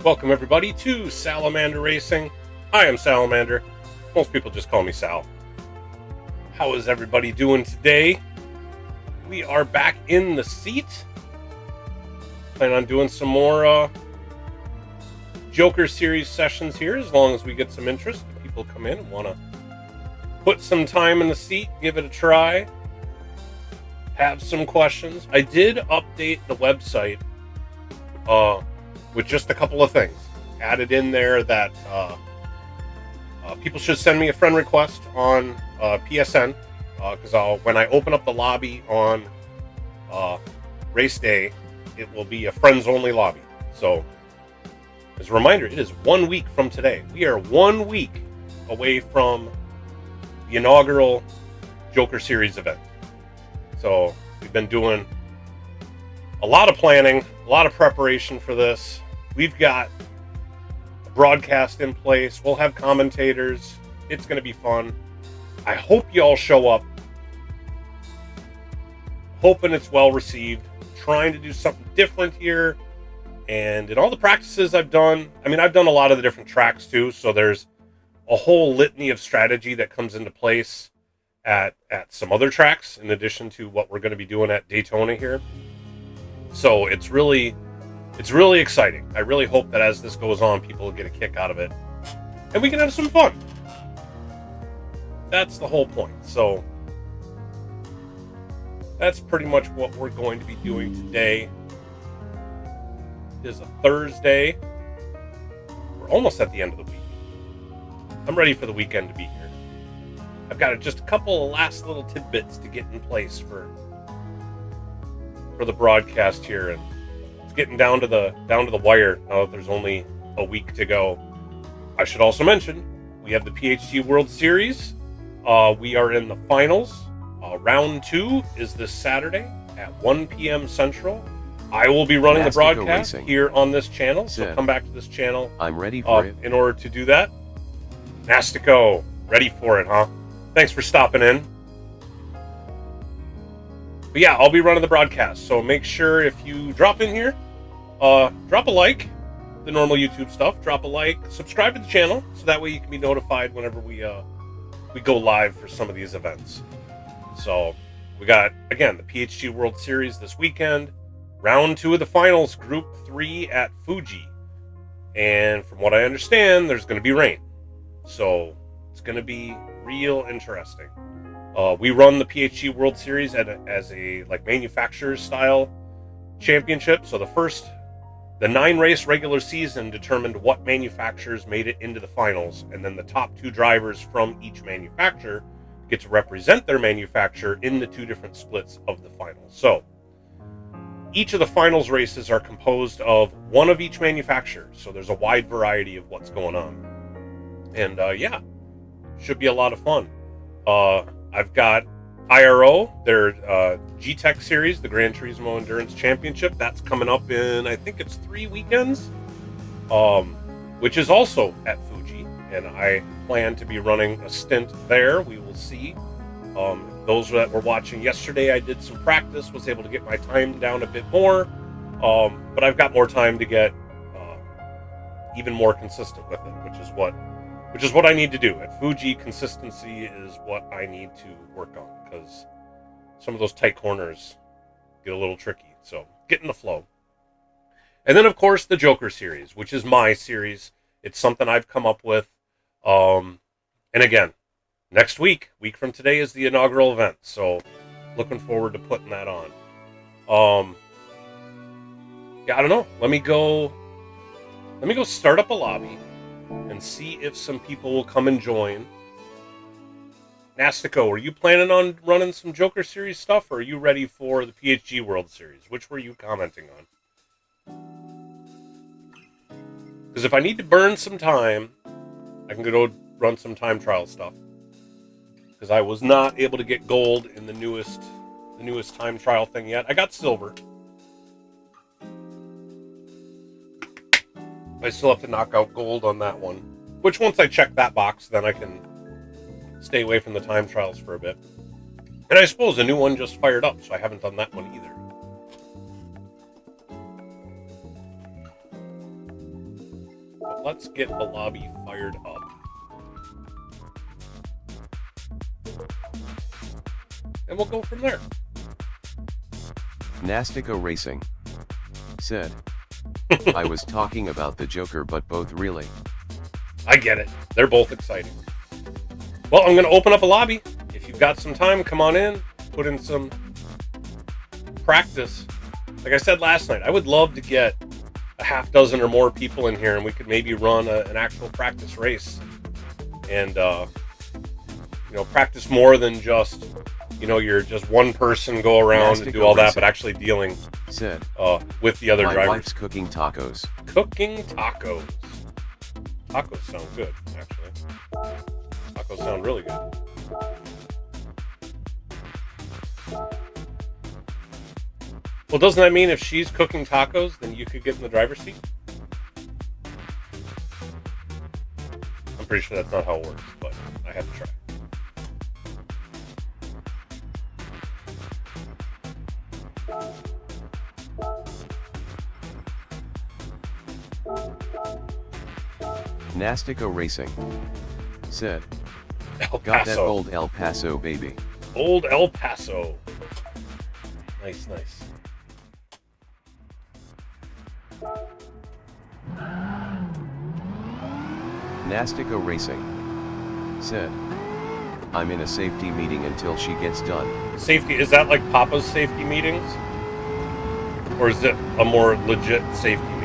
Welcome everybody to Salamander Racing. I am Salamander. Most people just call me Sal. How is everybody doing today? We are back in the seat. Plan on doing some more Joker Series sessions here, as long as we get some interest. People come in and want to put some time in the seat, give it a try, have some questions. I did update the website with just a couple of things. Added in there that people should send me a friend request on PSN, because when I open up the lobby on race day, it will be a friends only lobby. So as a reminder, it is 1 week from today. We are 1 week away from the inaugural Joker Series event. So we've been doing a lot of planning, a lot of preparation for this. We've got a broadcast in place. We'll have commentators. It's going to be fun. I hope you all show up. Hoping it's well received. Trying to do something different here. And in all the practices I've done, I've done a lot of the different tracks too, so there's a whole litany of strategy that comes into place at some other tracks, in addition to what we're going to be doing at Daytona here. So it's really exciting. I really hope that as this goes on, people will get a kick out of it, and we can have some fun. That's the whole point. So that's pretty much what we're going to be doing today. It is a Thursday. We're almost at the end of the week. I'm ready for the weekend to be here. I've got just a couple of last little tidbits to get in place for the broadcast here, and it's getting down to the wire now that there's only a week to go. I should also mention we have the PHG World Series. We are in the finals. Round 2 is this Saturday at 1 p.m. Central. I will be running the broadcast here on this channel, so come back to this channel. I'm ready for it. In order to do that. Nastico, ready for it, huh? Thanks for stopping in. But yeah, I'll be running the broadcast, so make sure if you drop in here, drop a like, the normal YouTube stuff, drop a like, subscribe to the channel, so that way you can be notified whenever we go live for some of these events. So we got, again, the PHG World Series this weekend. Round 2 of the finals, Group 3 at Fuji. And from what I understand, there's going to be rain. So it's going to be real interesting. We run the PHG World Series as a manufacturer's style championship. So the 9 race regular season determined what manufacturers made it into the finals. And then the top 2 drivers from each manufacturer get to represent their manufacturer in the 2 different splits of the finals. So each of the finals races are composed of one of each manufacturer, so there's a wide variety of what's going on. And yeah, should be a lot of fun. I've got IRO, their G-Tech series, the Gran Turismo Endurance Championship. That's coming up in, I think it's 3 weekends, which is also at Fuji, and I plan to be running a stint there. We will see. Those that were watching yesterday, I did some practice, was able to get my time down a bit more, but I've got more time to get even more consistent with it, which is what I need to do. At Fuji, consistency is what I need to work on, because some of those tight corners get a little tricky. So get in the flow. And then, of course, the Joker series, which is my series. It's something I've come up with. And again, next week from today, is the inaugural event, so looking forward to putting that on. Yeah, I don't know. Let me go start up a lobby and see if some people will come and join. Nastico, are you planning on running some Joker Series stuff, or are you ready for the PHG World Series? Which were you commenting on? Because if I need to burn some time, I can go run some time trial stuff. Because I was not able to get gold in the newest time trial thing yet. I got silver. I still have to knock out gold on that one. Which, once I check that box, then I can stay away from the time trials for a bit. And I suppose a new one just fired up, so I haven't done that one either. let's get the lobby fired up. And we'll go from there. Nastico Racing said, I was talking about the Joker, but both really. I get it. They're both exciting. Well, I'm going to open up a lobby. If you've got some time, come on in, put in some practice. Like I said last night, I would love to get a half dozen or more people in here, and we could maybe run an actual practice race. And, practice more than just, you're just one person go around and do all that, but actually dealing with the other drivers. My wife's cooking tacos. Cooking tacos. Tacos sound good, actually. Tacos sound really good. Well, doesn't that mean if she's cooking tacos, then you could get in the driver's seat? I'm pretty sure that's not how it works, but I have to try. Nastico Racing said, El Paso. Got that old El Paso, baby. Old El Paso. Nice, nice. Nastico Racing said, I'm in a safety meeting until she gets done. Safety, is that like Papa's safety meetings? Or is it a more legit safety meeting?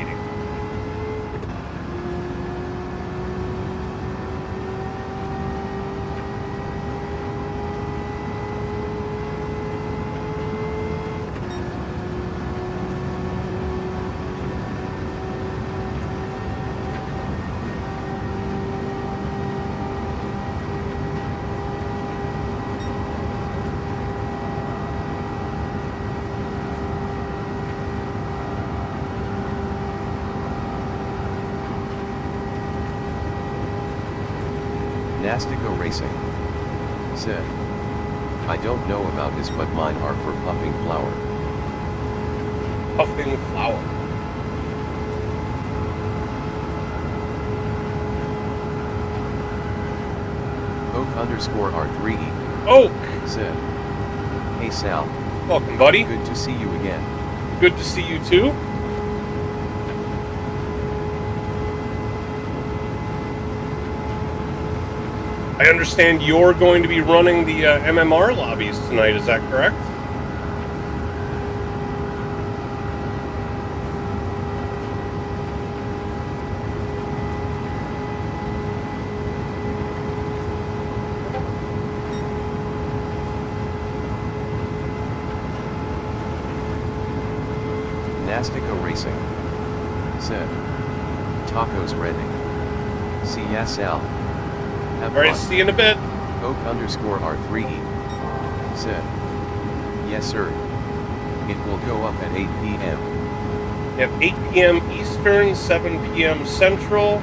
Nastico Racing said, I don't know about this, but mine are for puffing flour. Puffing flour. Oak_R3E Oak said, Hey Sal. Welcome, buddy. Good to see you again. Good to see you too. I understand you're going to be running the MMR lobbies tonight, is that correct? Nastico Racing said, Tacos ready. See ya, Sal. Have All right, fun. see you in a bit. Oak_R3E said, yes sir. It will go up at 8 p.m. We have 8 p.m. Eastern, 7 p.m. Central.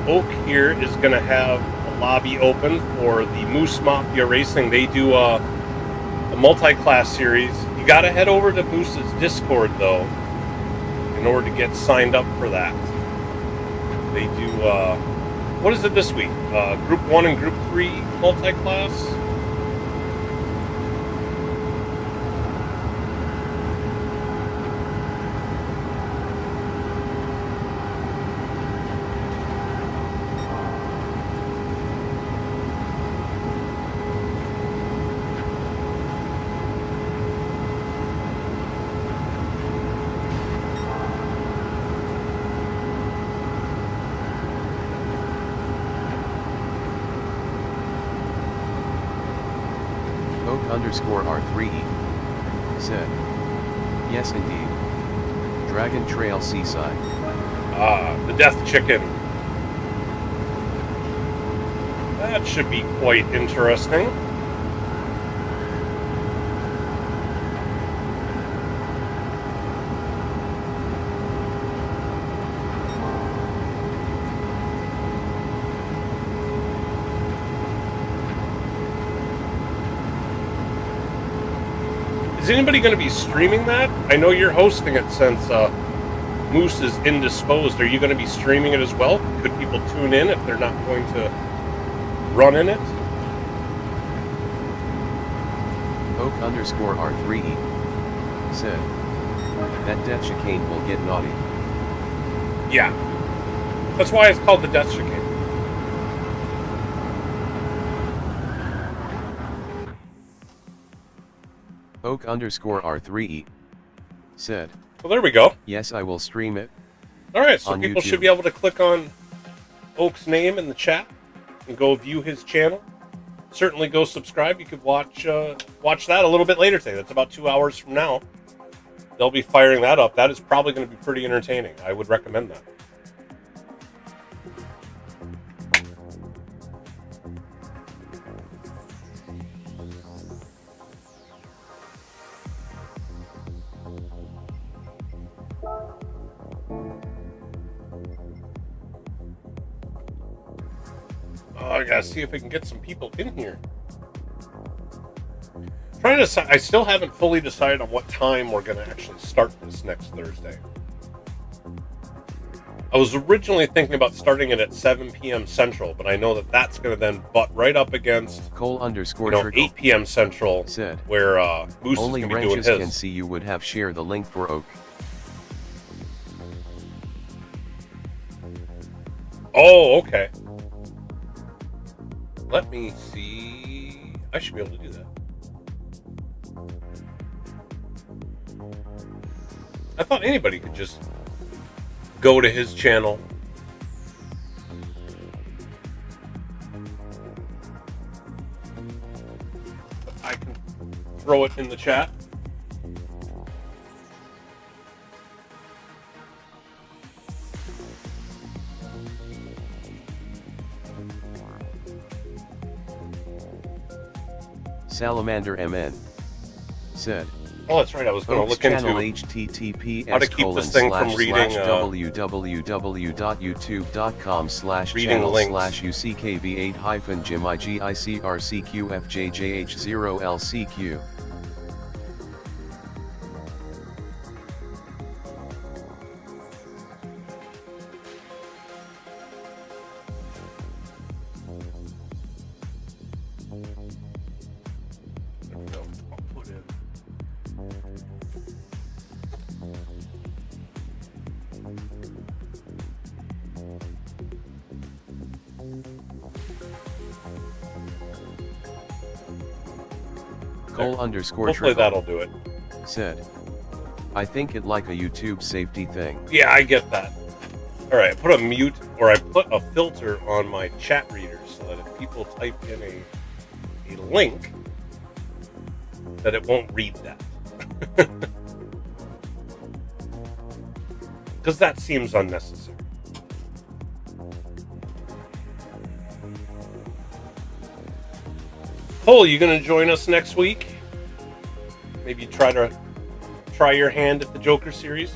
Oak here is going to have a lobby open for the Moose Mafia Racing. They do a multi-class series. You got to head over to Moose's Discord, though, in order to get signed up for that. They do, what is it this week? Group 1 and Group 3 multi-class? Oak_R3E said, yes indeed. Dragon Trail Seaside. Ah, the Death Chicken. That should be quite interesting. Is anybody going to be streaming that? I know you're hosting it since Moose is indisposed, are you going to be streaming it as well? Could people tune in if they're not going to run in it? Oak_R3E said, that death chicane will get naughty. Yeah. That's why it's called the death chicane. Oak_R3E said, Well, there we go. yes, I will stream it. Alright, so on people YouTube. should be able to click on Oak's name in the chat and go view his channel. Certainly go subscribe. You could watch that a little bit later today. That's about 2 hours from now. They'll be firing that up. That is probably going to be pretty entertaining. I would recommend that. Oh, I gotta see if we can get some people in here. Trying to, I still haven't fully decided on what time we're going to actually start this next Thursday. I was originally thinking about starting it at 7 p.m. Central, but I know that that's going to then butt right up against Cole_Trickle 8 p.m. Central, said, where Moose only is going to be doing Wrenches his. can see you would have share the link for Oak. Oh, okay. Let me see. I should be able to do that. I thought anybody could just go to his channel. I can throw it in the chat. Salamander MN said, Oh, that's right. I was going to Oak's look channel into https how to keep this thing from reading reading links. www.youtube.com/uckv8-gmigicrcqfjjh0lcq. There we go. I'll put in. Cole_Trickle Hopefully that'll do it. said, I think it like a YouTube safety thing. Yeah, I get that. All right, I put a mute, or I put a filter on my chat reader so that if people type in a link, that it won't read that. Because that seems unnecessary. Cole, you going to join us next week? Maybe try your hand at the Joker series?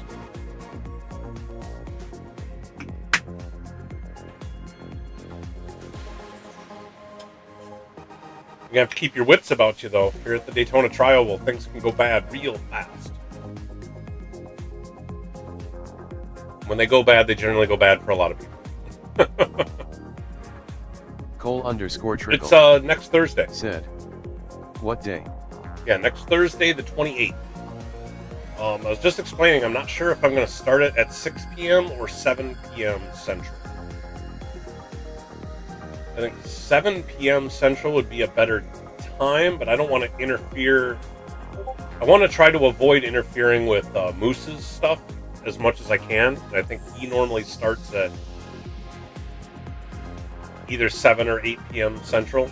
You're going to have to keep your wits about you, though. Here at the Daytona Tri-Oval, things can go bad real fast. When they go bad, they generally go bad for a lot of people. Cole_Trickle It's next Thursday. said, what day? Yeah, next Thursday, the 28th. I was just explaining, I'm not sure if I'm going to start it at 6 p.m. or 7 p.m. Central. I think 7 p.m. Central would be a better time, but I don't want to interfere. I want to try to avoid interfering with Moose's stuff as much as I can. I think he normally starts at either 7 or 8 p.m. Central.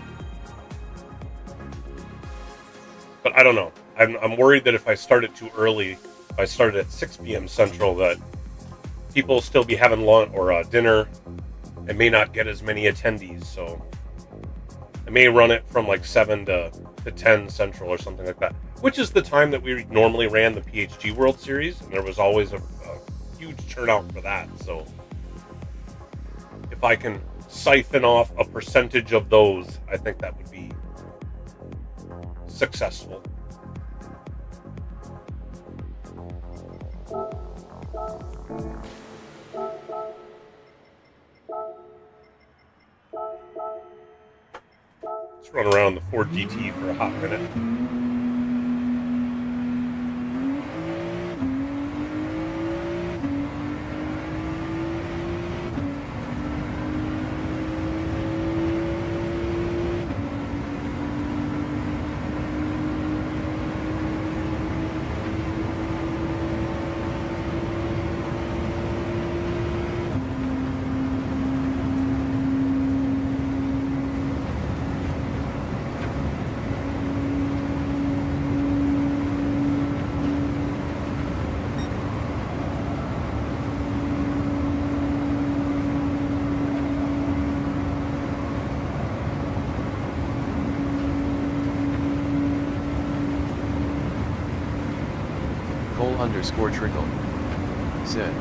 But I don't know. I'm worried that if I start it too early, if I start at 6 p.m. Central, that people will still be having lunch or dinner and may not get as many attendees. So I may run it from like 7 to 10 Central or something like that, which is the time that we normally ran the PHG World Series, and there was always a huge turnout for that. So if I can siphon off a percentage of those, I think that would be successful. Let's run around the Ford GT for a hot minute. Cole_Trickle said,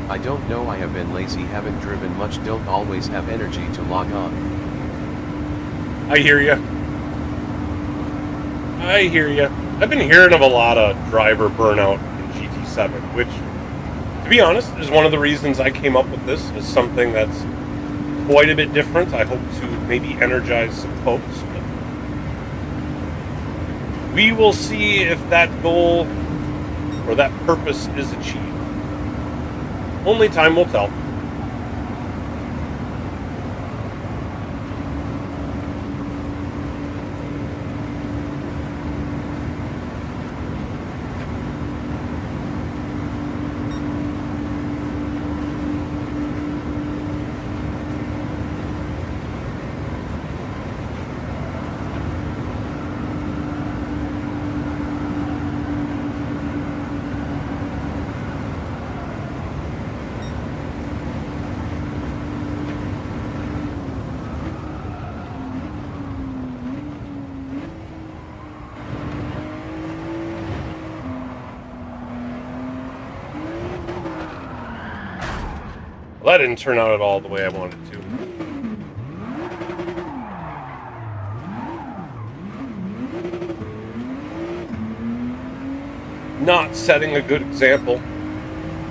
I don't know, I have been lazy, haven't driven much, don't always have energy to log on. I hear ya. I hear ya. I've been hearing of a lot of driver burnout in GT7, which, to be honest, is one of the reasons I came up with this, as something that's quite a bit different. I hope to maybe energize some folks. But we will see if that goal or that purpose is achieved. Only time will tell. Well, that didn't turn out at all the way I wanted it to. Not setting a good example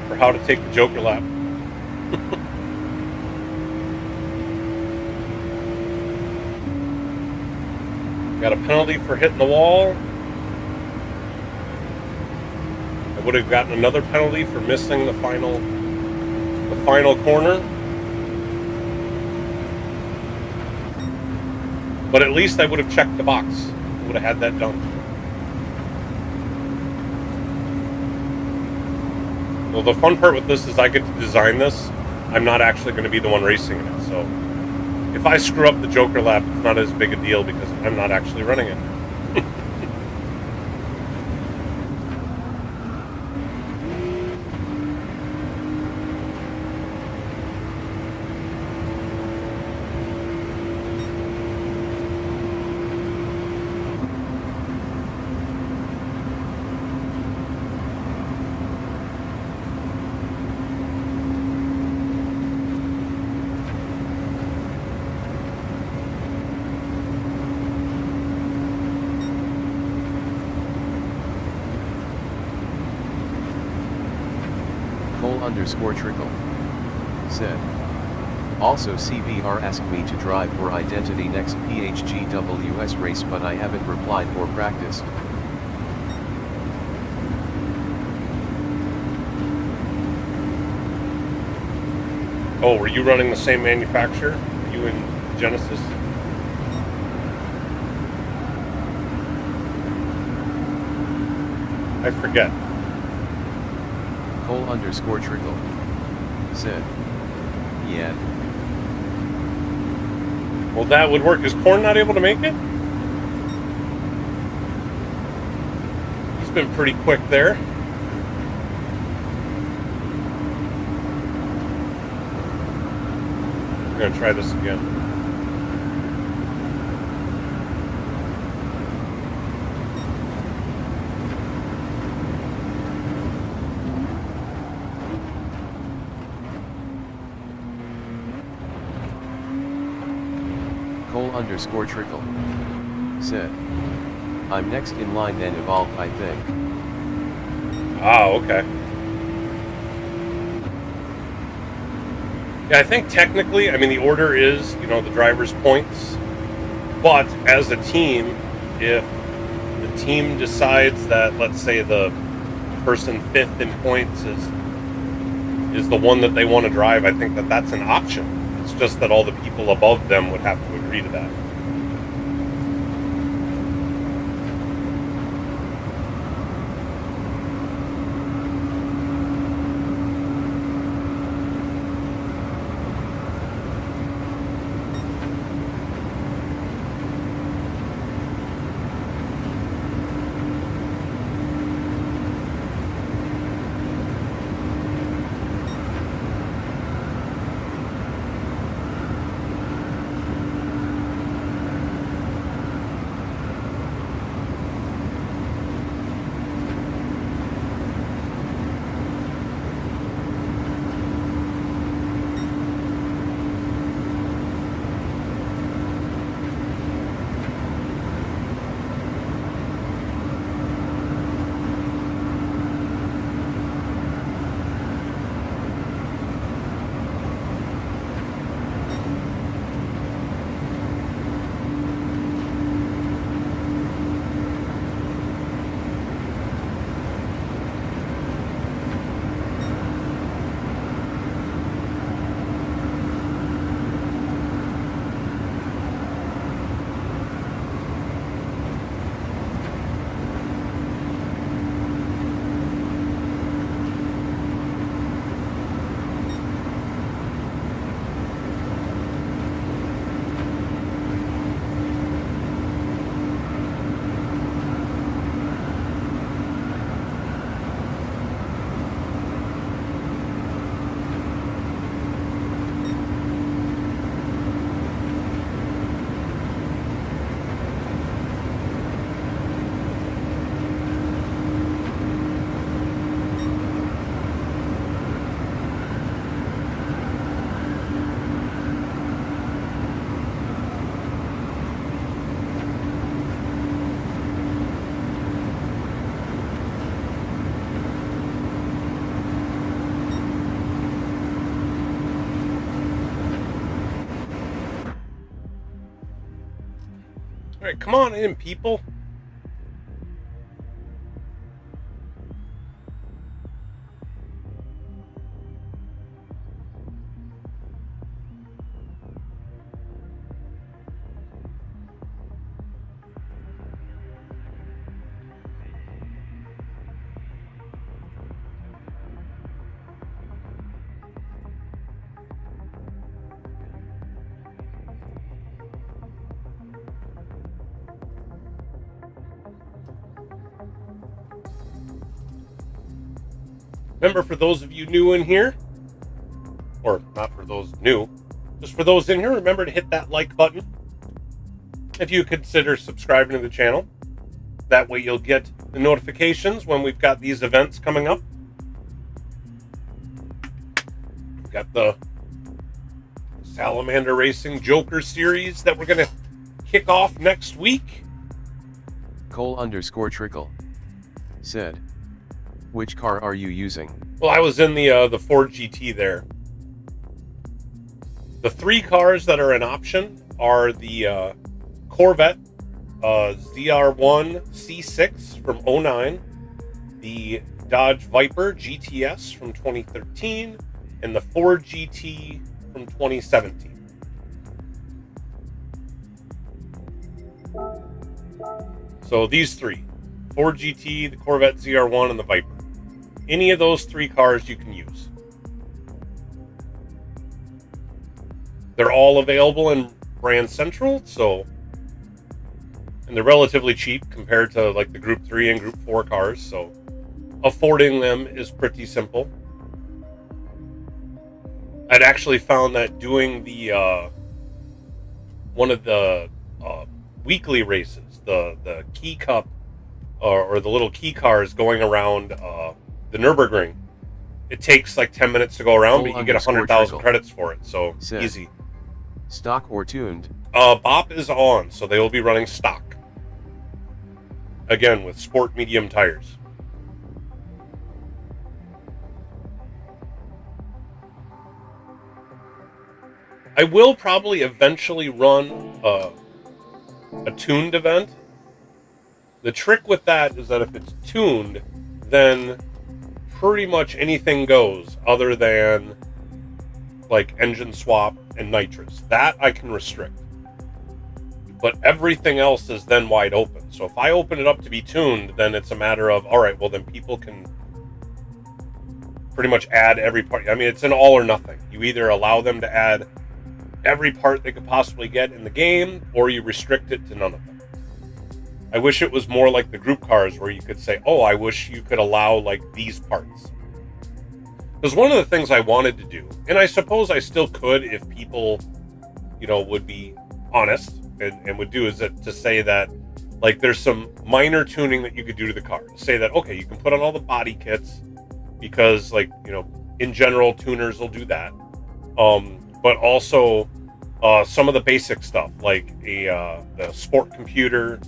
for how to take the Joker lap. Got a penalty for hitting the wall. I would have gotten another penalty for missing the final corner. But at least I would have checked the box. I would have had that done. Well, the fun part with this is I get to design this. I'm not actually going to be the one racing it. So if I screw up the Joker lap, it's not as big a deal because I'm not actually running it. Cole_Trickle said, also CVR asked me to drive for Identity next PHGWS race, but I haven't replied or practiced. Oh, were you running the same manufacturer? You and Genesis? I forget. Cole_Trickle said, yeah. Well, that would work. Is Korn not able to make it? He's been pretty quick there. I'm going to try this again. Cole_Trickle said, I'm next in line, then Evolve, I think. Ah, okay. Yeah, I think technically, I mean, the order is, you know, the driver's points. But as a team, if the team decides that, let's say, the person fifth in points is the one that they want to drive, I think that that's an option. It's just that all the people above them would have to agree to that. All right, come on in, people. Remember, for those of you new in here, or not for those new, just for those in here, remember to hit that like button. If you consider subscribing to the channel, that way you'll get the notifications when we've got these events coming up. We've got the Salamander Racing Joker series that we're going to kick off next week. Cole_Trickle said, which car are you using? Well, I was in the Ford GT there. The three cars that are an option are the Corvette ZR1 C6 from 09, the Dodge Viper GTS from 2013, and the Ford GT from 2017. So these three, Ford GT, the Corvette ZR1, and the Viper. Any of those three cars you can use. They're all available in Brand Central, and they're relatively cheap compared to like the Group 3 and Group 4 cars, so affording them is pretty simple. I'd actually found that doing the one of the weekly races, the Key Cup, or the little key cars going around the Nürburgring, it takes like 10 minutes to go around, but you get 100,000 credits for it, so easy. Stock or tuned? BOP is on, so they will be running stock. Again, with sport medium tires. I will probably eventually run a tuned event. The trick with that is that if it's tuned, then pretty much anything goes other than like engine swap and nitrous. That I can restrict. But everything else is then wide open. So if I open it up to be tuned, then it's a matter of, all right, well then people can pretty much add every part. I mean, it's an all or nothing. You either allow them to add every part they could possibly get in the game, or you restrict it to none of them. I wish it was more like the group cars where you could say, oh, I wish you could allow like these parts. Because one of the things I wanted to do, and I suppose I still could if people, you know, would be honest and would do, is that to say that like there's some minor tuning that you could do to the car. Say that, okay, you can put on all the body kits because, like, you know, in general, tuners will do that. But also some of the basic stuff like the sport computer,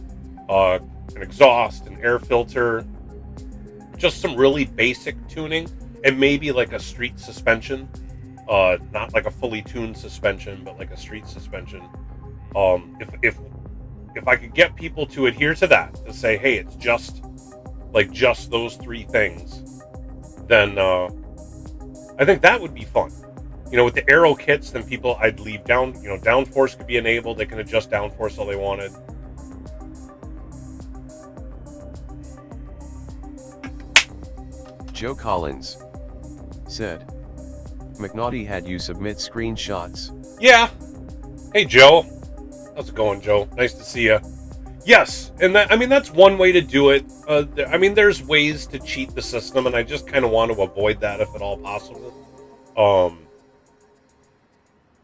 an exhaust, an air filter, just some really basic tuning, and maybe like a street suspension, not like a fully tuned suspension, but like a street suspension. If I could get people to adhere to that, to say, hey, it's just those three things, then I think that would be fun. You know, with the aero kits, then people, I'd leave down, you know, downforce could be enabled. They can adjust downforce all they wanted. Joe Collins said, McNaughty had you submit screenshots. Yeah. Hey, Joe. How's it going, Joe? Nice to see you. Yes, and that, I mean, that's one way to do it. I mean, there's ways to cheat the system, and I just kind of want to avoid that if at all possible.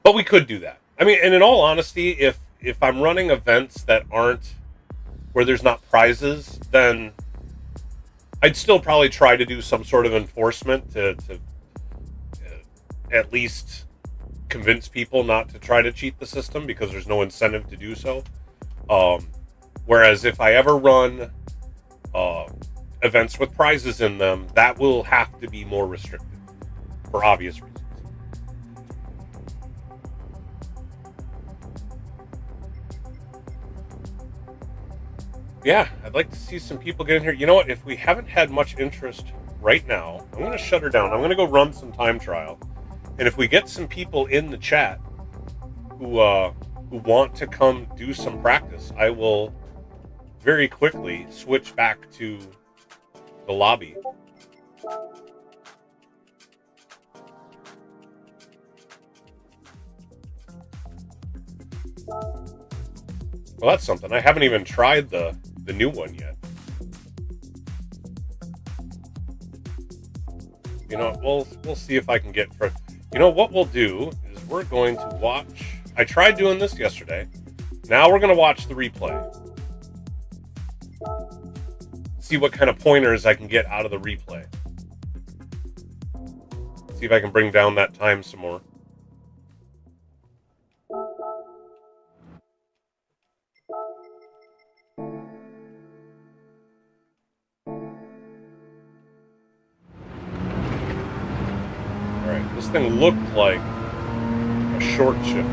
But we could do that. I mean, and in all honesty, if I'm running events that aren't, where there's not prizes, then I'd still probably try to do some sort of enforcement to at least convince people not to try to cheat the system, because there's no incentive to do so. Whereas if I ever run events with prizes in them, that will have to be more restricted for obvious reasons. Yeah, I'd like to see some people get in here. You know what? If we haven't had much interest right now, I'm going to shut her down. I'm going to go run some time trial. And if we get some people in the chat who want to come do some practice, I will very quickly switch back to the lobby. Well, that's something. I haven't even tried the new one yet. You know, we'll see if I can get for. You know what we'll do is we're going to watch. I tried doing this yesterday. Now we're going to watch the replay. See what kind of pointers I can get out of the replay. See if I can bring down that time some more. Alright, this thing looked like a short shift.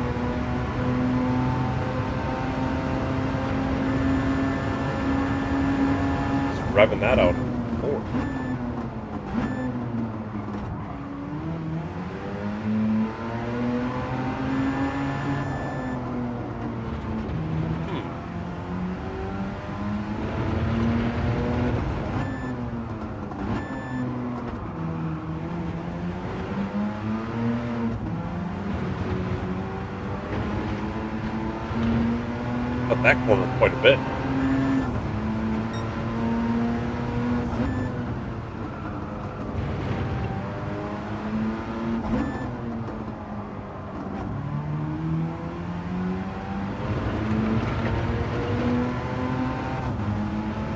Just revving that out at 4. Cut that corner quite a bit.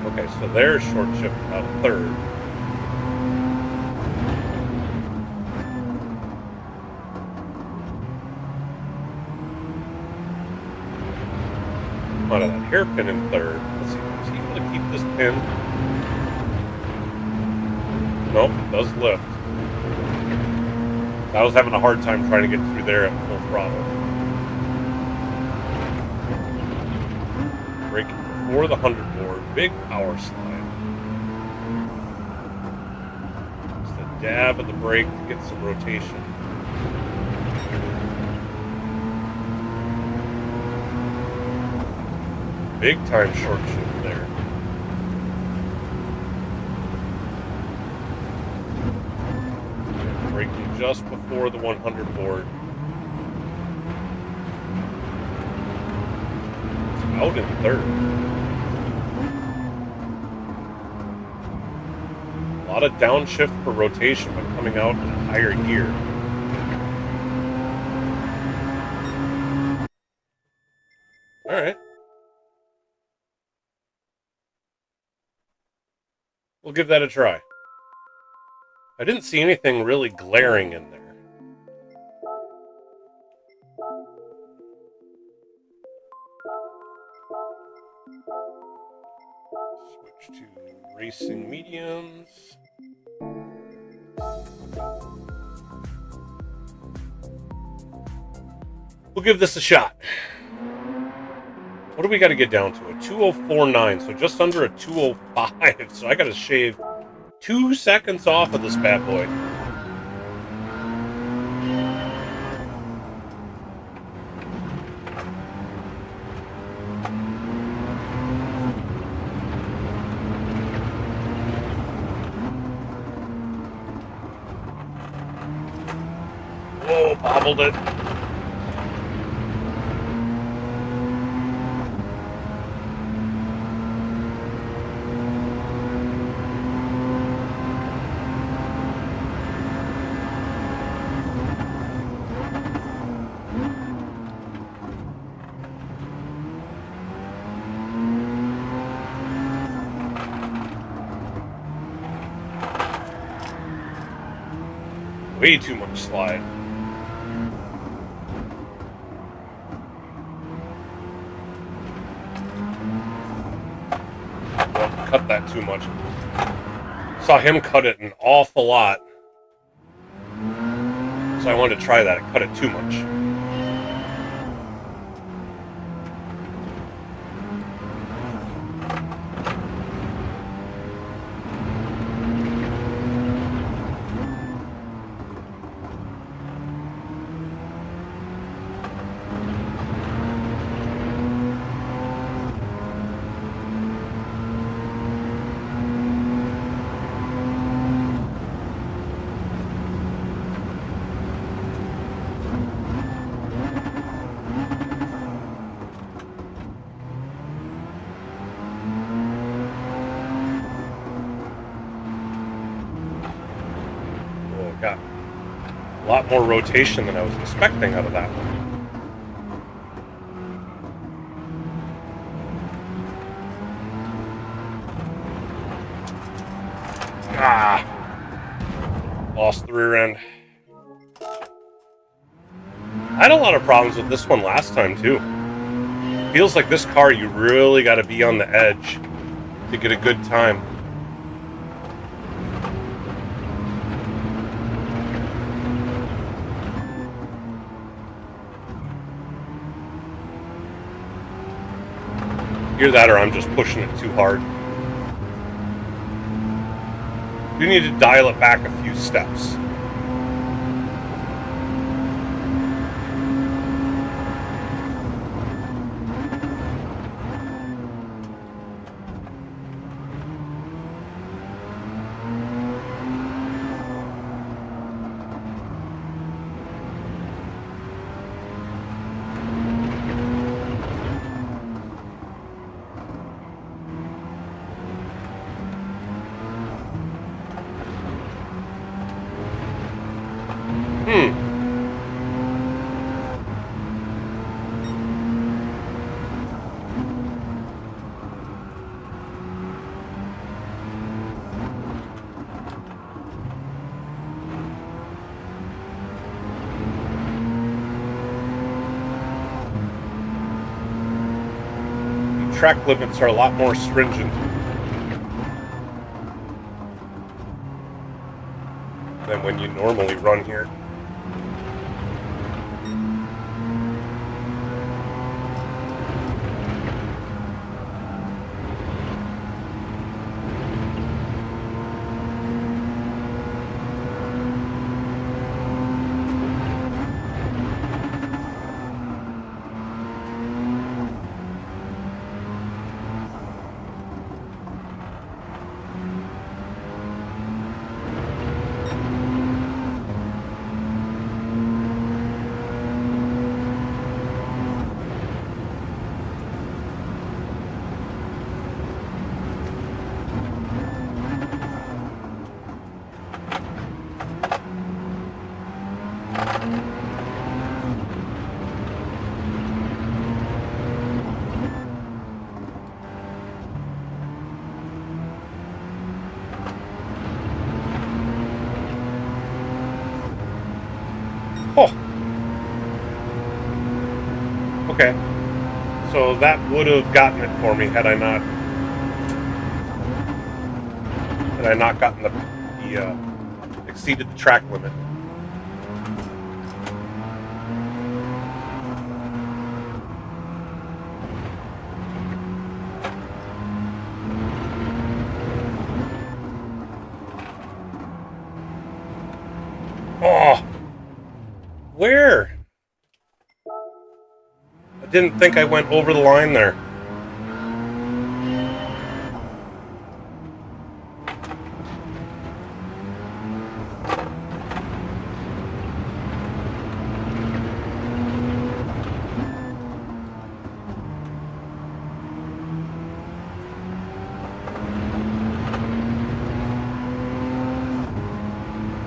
Okay, so there's short shift about a third. Out of that hairpin in third. Let's see, is he able to keep this pin? Nope, it does lift. I was having a hard time trying to get through there at full throttle. braking before the 100 board. Big power slide. Just a dab of the brake to get some rotation. Big time short shift there. Braking just before the 100 board. Out in third. A lot of downshift for rotation, but coming out in a higher gear. Alright. We'll give that a try. I didn't see anything really glaring in there. Switch to racing mediums. We'll give this a shot. What do we got to get down to? A 2:04.9, so just under a 2:05. So I got to shave 2 seconds off of this bad boy. Whoa, bobbled it. Way too much slide. Well, cut that too much. Saw him cut it an awful lot. So I wanted to try that. I cut it too much. Got a lot more rotation than I was expecting out of that one. Lost the rear end. I had a lot of problems with this one last time too. Feels like this car you really got to be on the edge to get a good time. Either that or I'm just pushing it too hard. You need to dial it back a few steps. Track limits are a lot more stringent than when you normally run here. Oh. Okay. So that would have gotten it for me had I not gotten the exceeded the track limit. Oh, where? I didn't think I went over the line there.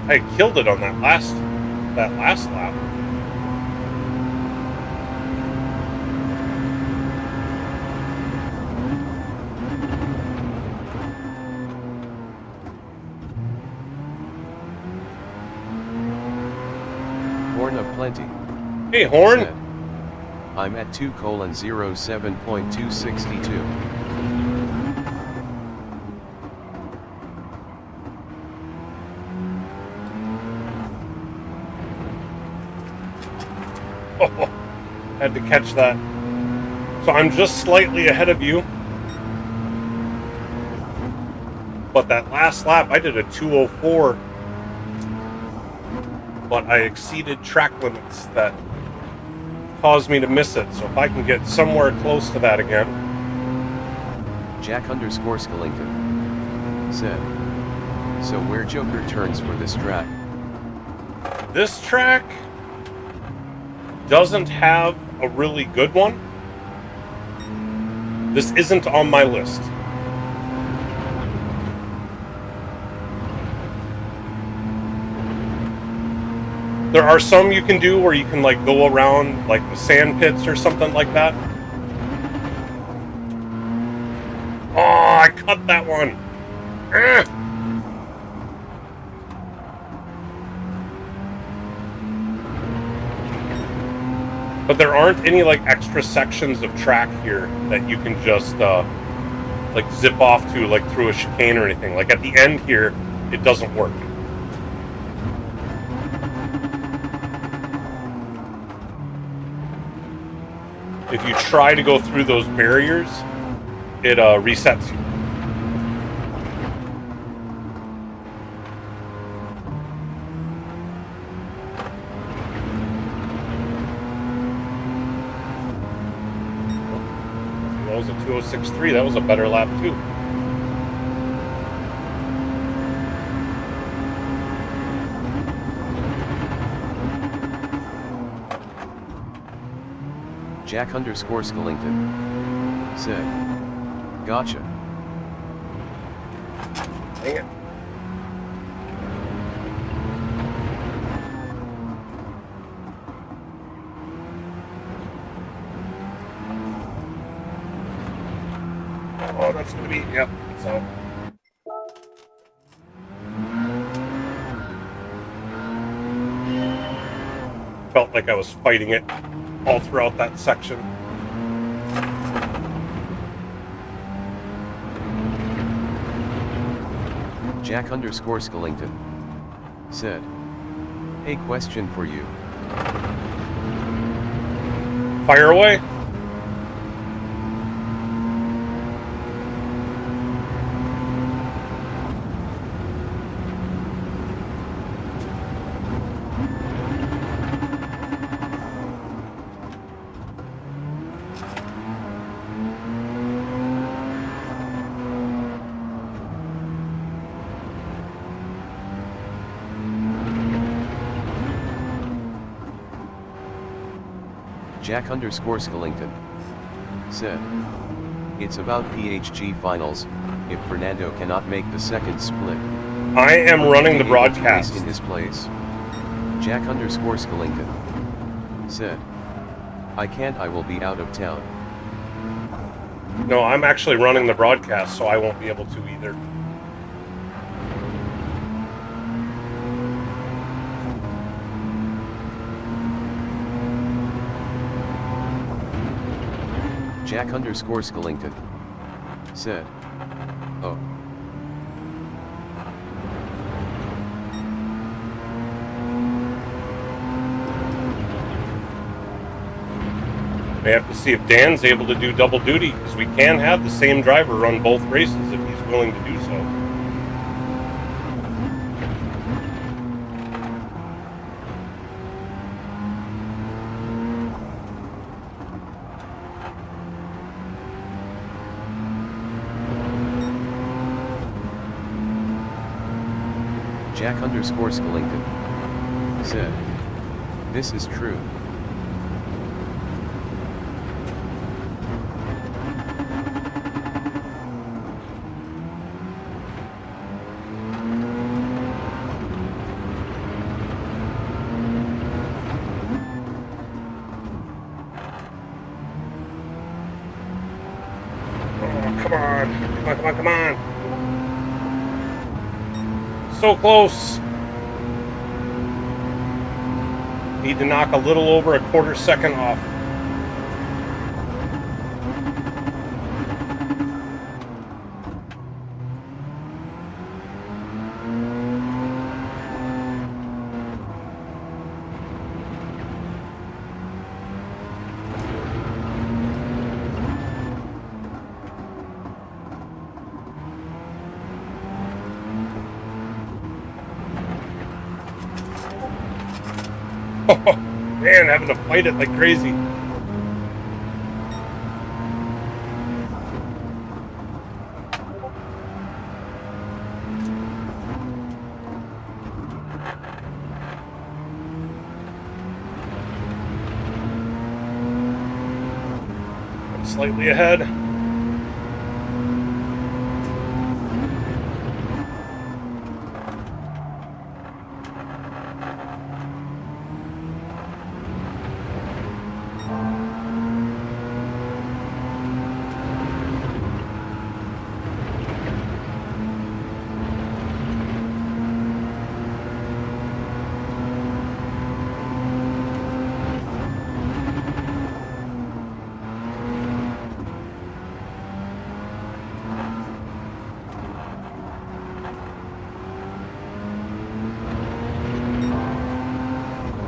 I killed it on that last lap. Horn of plenty. Hey, Horn. Said, I'm at 2:07.262. Oh, had to catch that. So I'm just slightly ahead of you. But that last lap, I did a 2:04. But I exceeded track limits that caused me to miss it. So if I can get somewhere close to that again. Jack_Skellington said, so where Joker turns for this track? This track doesn't have a really good one. This isn't on my list. There are some you can do where you can like go around like the sand pits or something like that. Oh, I cut that one. Ah. But there aren't any like extra sections of track here that you can just like zip off to like through a chicane or anything. Like at the end here, it doesn't work. If you try to go through those barriers, it resets you. That was a 2:06.3. That was a better lap too. Jack_Skellington said, gotcha. Dang it. Oh, that's gonna be, yep, so. Felt like I was fighting it all throughout that section. Jack_Skellington said, hey, question for you. Fire away. Jack_Skellington said, it's about PHG finals, if Fernando cannot make the second split. I am running the broadcast. In his place. Jack_Skellington said, I can't, I will be out of town. No, I'm actually running the broadcast, so I won't be able to either. Jack_Skellington said, "Oh. May have to see if Dan's able to do double duty, because we can have the same driver run both races if he's willing to do so. Jack_Skellington said, "This is true." Come on. So close. Need to knock a little over a quarter second off. Oh, man, having to fight it like crazy. I'm slightly ahead.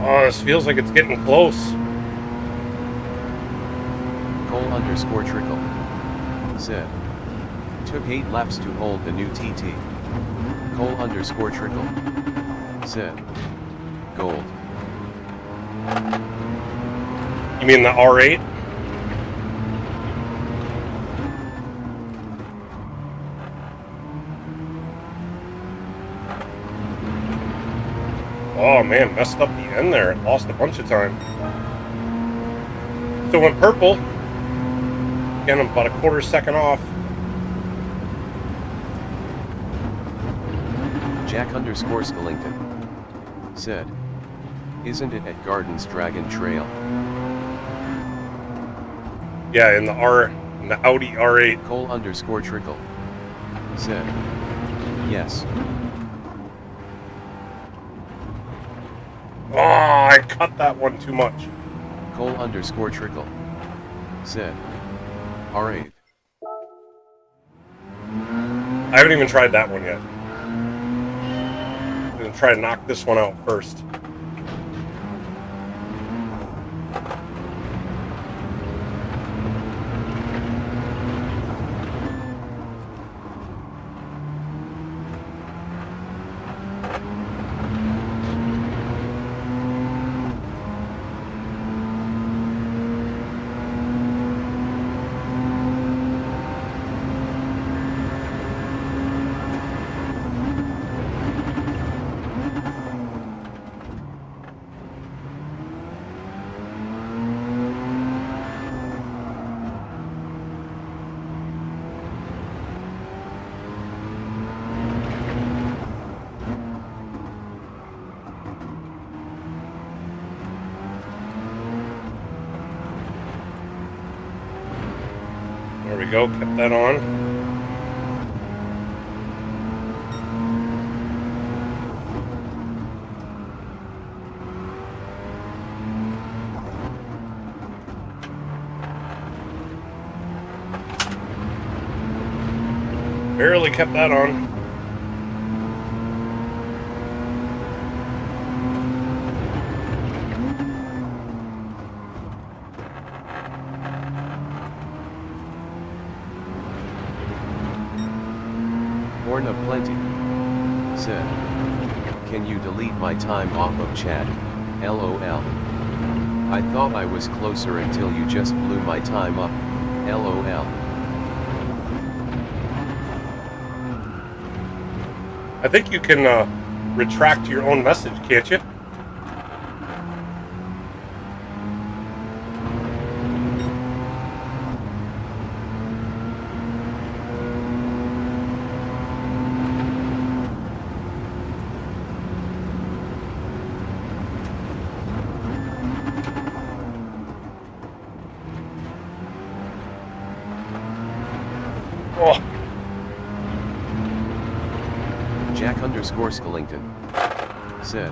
Oh, this feels like it's getting close. Cole_Trickle said, "Took 8 laps to hold the new TT." Cole_Trickle said, "Gold." You mean the R8? Oh man, messed up the end there. It lost a bunch of time. Still went purple. Again, I'm about a quarter second off. Jack_Skellington said, "Isn't it at Gardens Dragon Trail?" Yeah, in the Audi R8. Cole_Trickle said, "Yes." Oh, I cut that one too much. Cole_Trickle said, "R8." I haven't even tried that one yet. I'm gonna try to knock this one out first. There we go, kept that on. Barely kept that on. Horn of Plenty said, "Can you delete my time off of chat? LOL. I thought I was closer until you just blew my time up. LOL." I think you can retract your own message, can't you? Oh. Jack_Skellington said,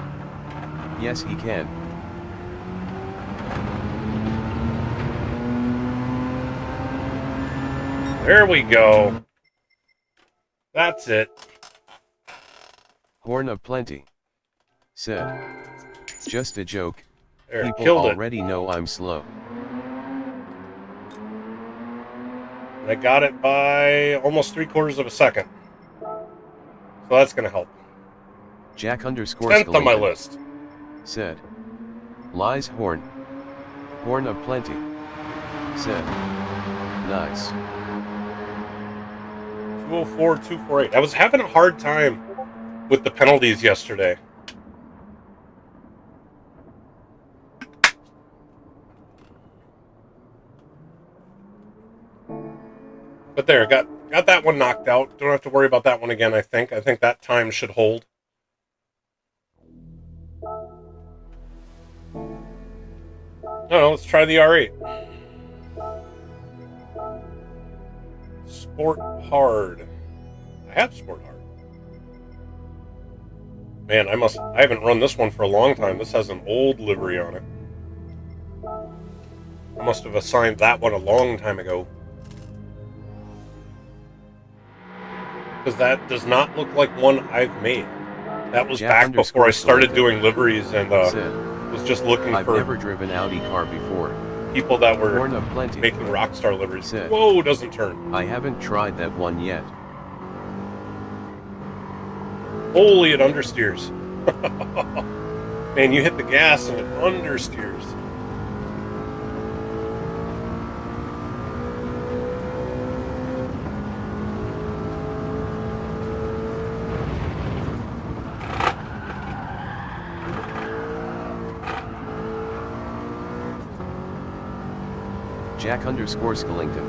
"Yes, he can." There we go. That's it. Horn of Plenty said, "Just a joke. There, People killed it. already know I'm slow." And I got it by almost 3/4 of a second. So that's going to help. Jack_Skellington 10th on my list. said, "Lies Horn. Horn of Plenty said, nice." 204, 248. I was having a hard time with the penalties yesterday. But there, got that one knocked out. Don't have to worry about that one again, I think. I think that time should hold. No, let's try the R8. Sport Hard. I have Sport Hard. Man, I haven't run this one for a long time. This has an old livery on it. I must have assigned that one a long time ago. Because that does not look like one I've made. That was back before I started doing liveries and was just looking I've for never driven Audi car before. people that were Horn of Plenty making Rockstar liveries. said, Whoa, doesn't turn. "I haven't tried that one yet." Holy, it understeers. Man, you hit the gas and it understeers. Jack_Skellington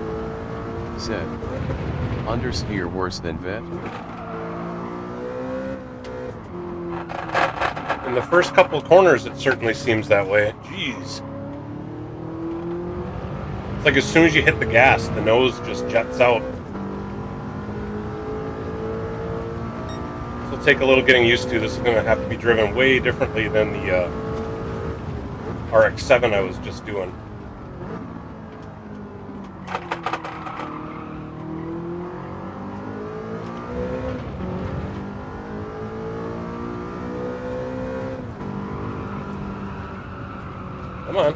said, "Understeer worse than vet?" In the first couple of corners, it certainly seems that way. Jeez. It's like as soon as you hit the gas, the nose just jets out. So it'll take a little getting used to. This is going to have to be driven way differently than the RX-7 I was just doing. Come on.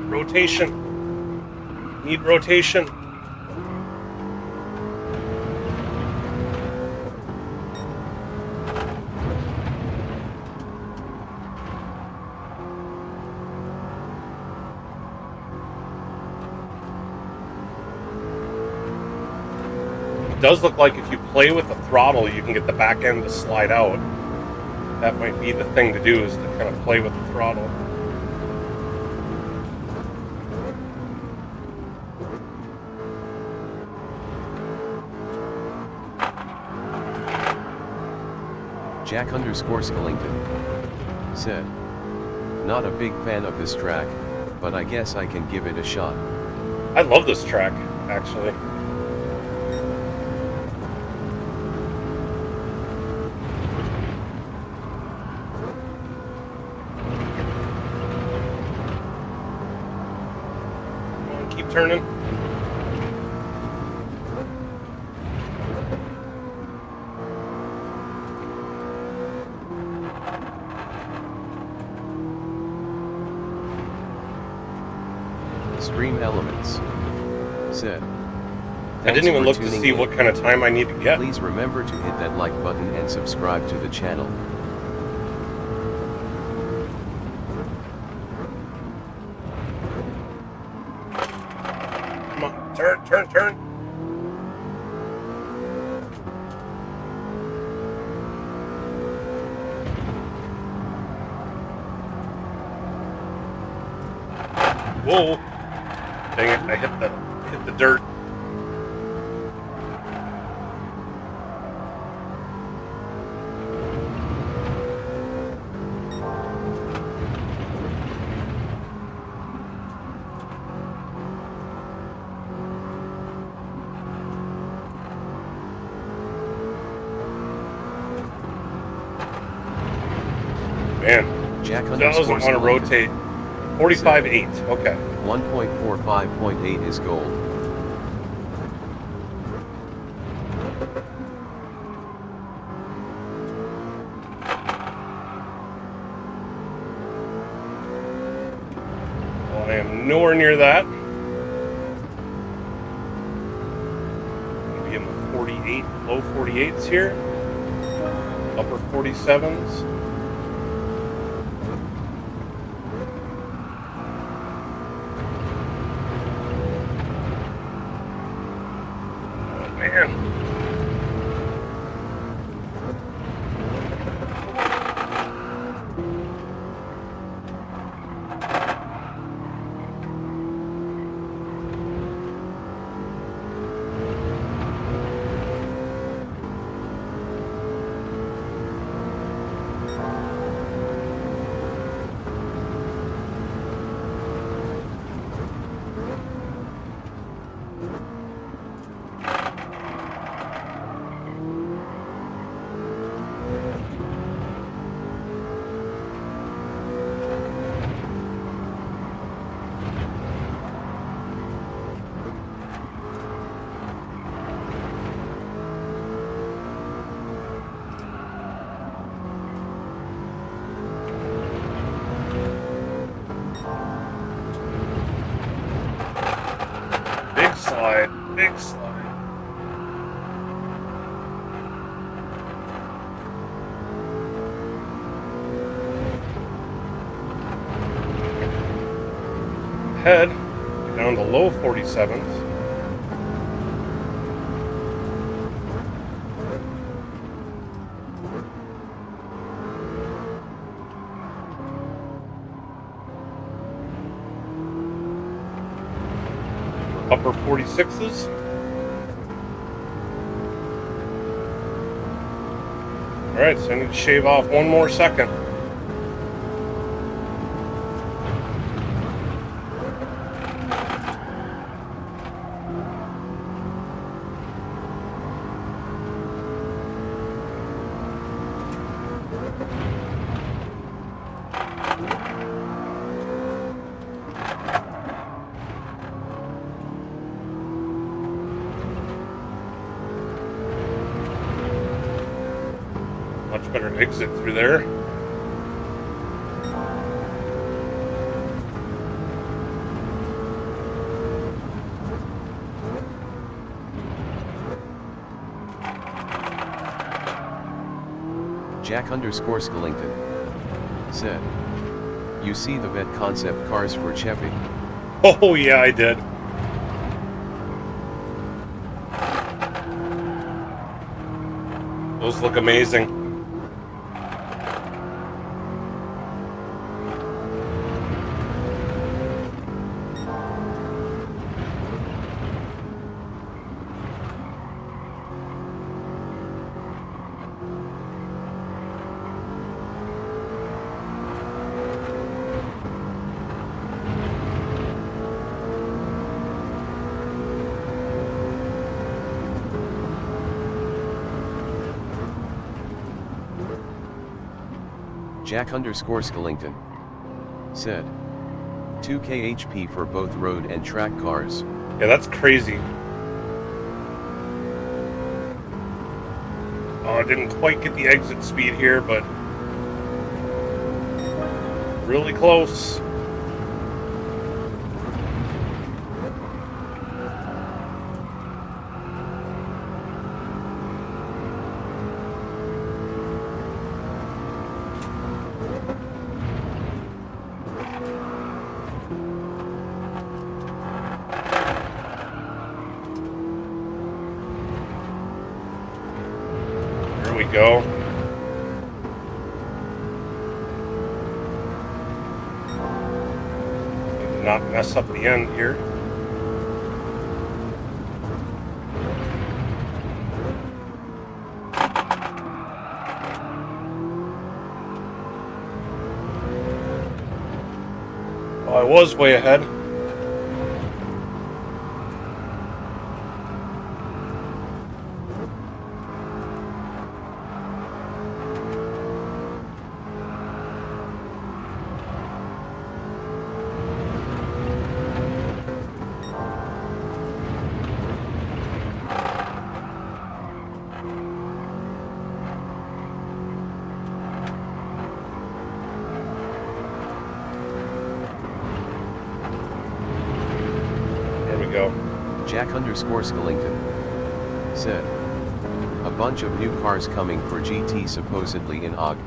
Rotation. Need rotation. It does look like if you play with the throttle, you can get the back end to slide out. That might be the thing to do, is to kind of play with the throttle. Jack_Skellington said, "Not a big fan of this track, but I guess I can give it a shot." I love this track, actually. Keep turning. Extreme Elements said, I didn't even look to tuning see in. what kind of time I need to get. Please remember to hit that like button and subscribe to the channel. Come on, turn. Whoa! Dang it! I hit the dirt. Man, Jack doesn't want to rotate. 45.8. Okay. 1.45.8 is gold. Well, I am nowhere near that. Maybe in the 48, low 48s here. Upper 47s. Big slide. Head down to low 47s. Upper 46s. Alright, so I need to shave off one more second. Much better exit through there. Jack_Skellington said, "You see the vet concept cars for Chevy?" Oh yeah, I did. Those look amazing. Jack_Skellington said, 2k HP for both road and track cars. Yeah, that's crazy. Oh, I didn't quite get the exit speed here, but really close. There we go. Need to not mess up the end here. I was way ahead. Jack_Skellington said, a bunch of new cars coming for GT supposedly in Aug.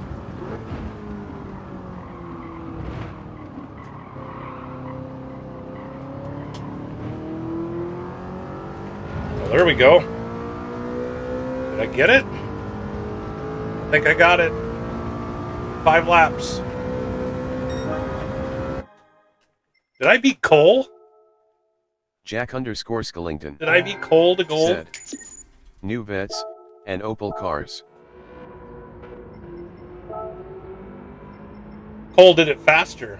Well, there we go. Did I get it? I think I got it. 5 laps. Did I beat Cole? Jack_Skellington. Did I beat Cole to gold? Said, new vets, and Opel cars. Cole did it faster,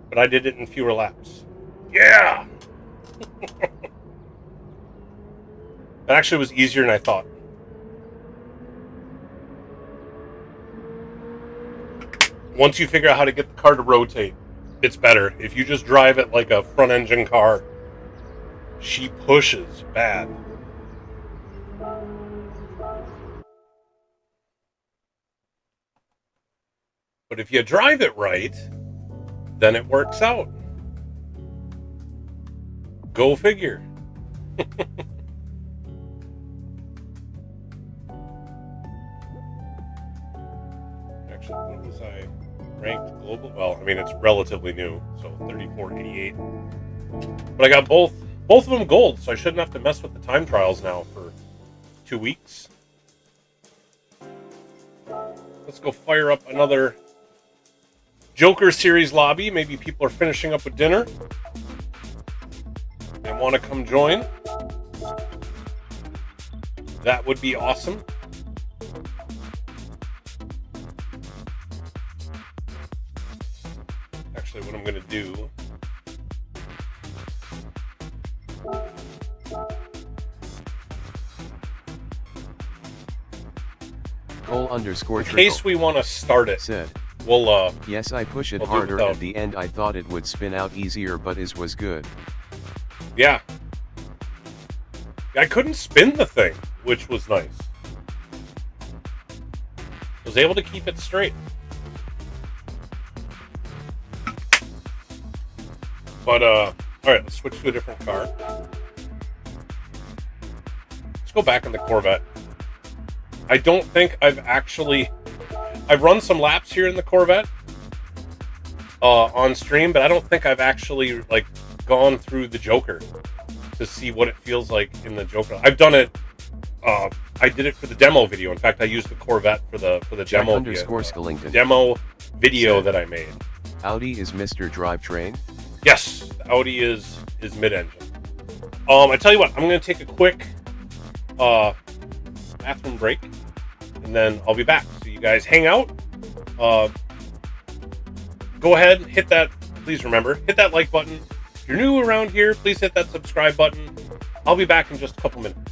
but I did it in fewer laps. Yeah! That actually was easier than I thought. Once you figure out how to get the car to rotate, it's better. If you just drive it like a front-engine car, she pushes bad. But if you drive it right, then it works out. Go figure. Actually, what was I ranked global? Well, I mean, it's relatively new, so 3488. But I got both of them gold, so I shouldn't have to mess with the time trials now for 2 weeks. Let's go fire up another Joker Series lobby. Maybe people are finishing up with dinner and want to come join. That would be awesome. Actually, what I'm going to do... Cole_Trickle. In case we want to start it, said, we'll yes, I push it we'll harder at the end. I thought it would spin out easier, but it was good. Yeah. I couldn't spin the thing, which was nice. Was able to keep it straight. But alright, let's switch to a different car. Let's go back in the Corvette. I don't think I've run some laps here in the Corvette on stream, but I don't think I've actually like gone through the Joker to see what it feels like in the Joker. I've done it. I did it for the demo video. In fact, I used the Corvette for the demo video that I made. Audi is Mr. Drivetrain. Yes, the Audi is mid-engine. I tell you what, I'm going to take a quick bathroom break, and then I'll be back. So you guys hang out. Go ahead, hit that. Please remember, hit that like button. If you're new around here, please hit that subscribe button. I'll be back in just a couple minutes.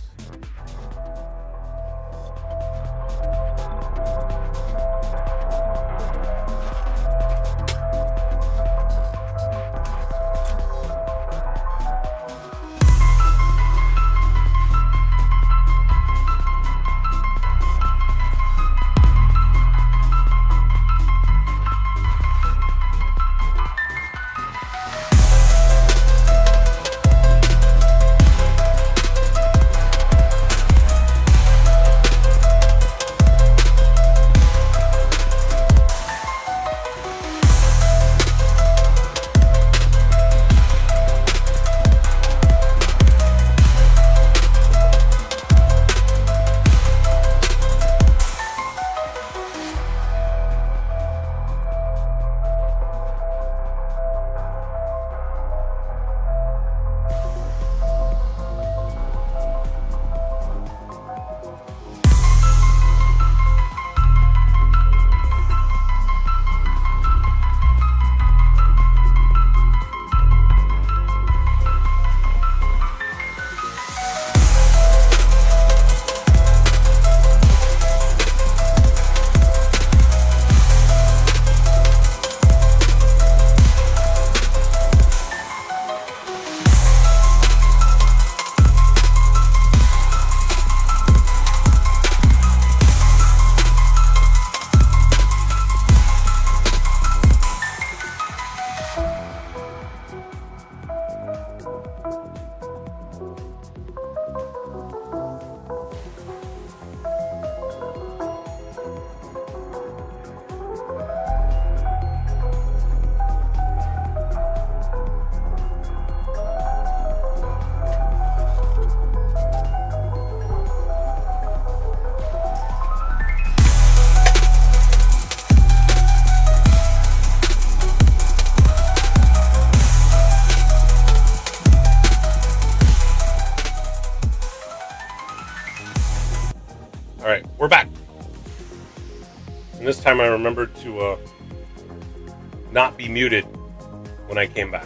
All right, we're back. And this time I remembered to not be muted when I came back.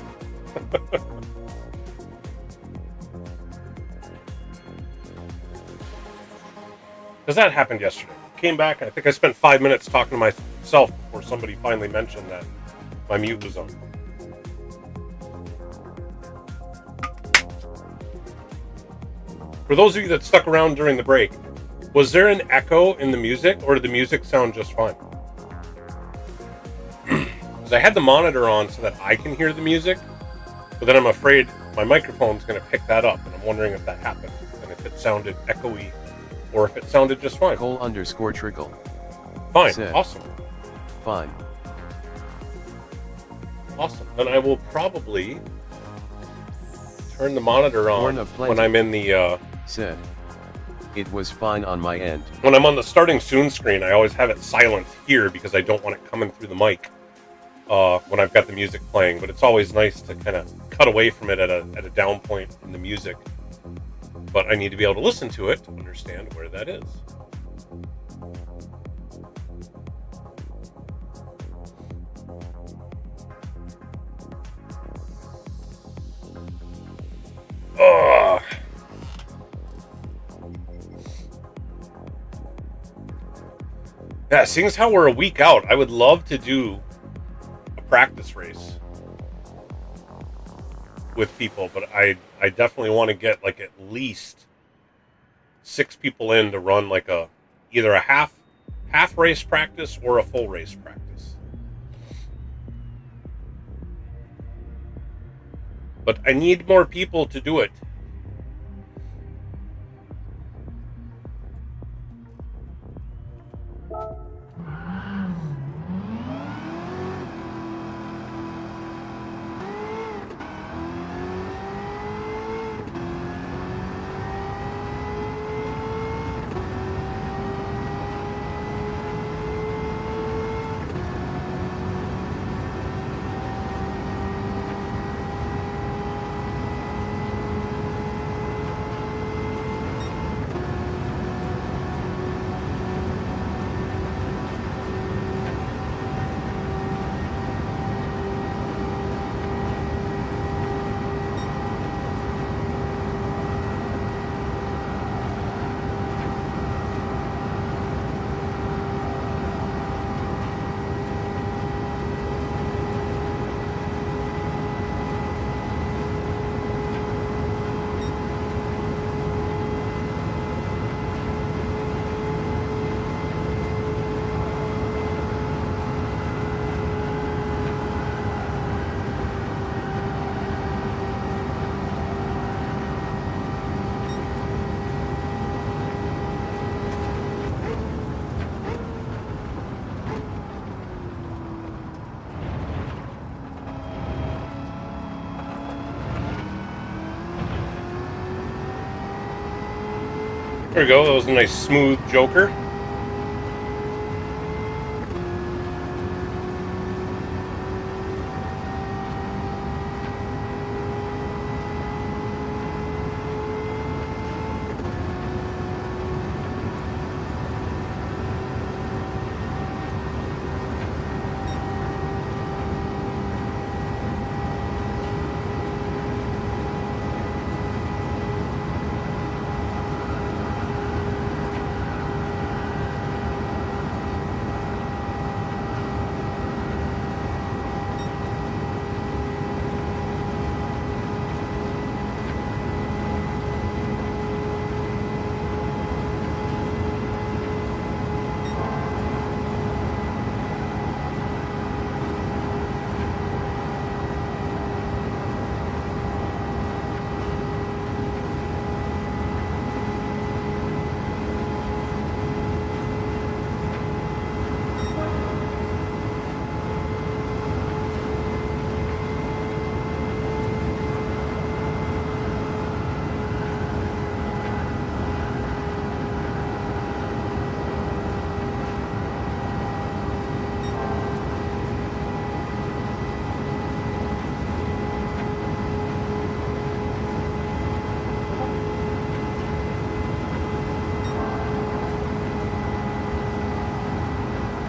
Because that happened yesterday. Came back, and I think I spent 5 minutes talking to myself before somebody finally mentioned that my mute was on. For those of you that stuck around during the break, was there an echo in the music, or did the music sound just fine? Because I had the monitor on so that I can hear the music, but then I'm afraid my microphone's going to pick that up, and I'm wondering if that happened, and if it sounded echoey, or if it sounded just fine. Cole_trickle. Fine. Set. Awesome. Fine. Awesome. Then I will probably turn the monitor on when I'm in the... Said. It was fine on my end. When I'm on the starting soon screen, I always have it silent here because I don't want it coming through the mic when I've got the music playing. But it's always nice to kind of cut away from it at a down point in the music. But I need to be able to listen to it to understand where that is. Ugh. Yeah, seeing as how we're a week out, I would love to do a practice race with people, but I definitely want to get like at least 6 people in to run like either a half race practice or a full race practice. But I need more people to do it. There we go. That was a nice smooth joker.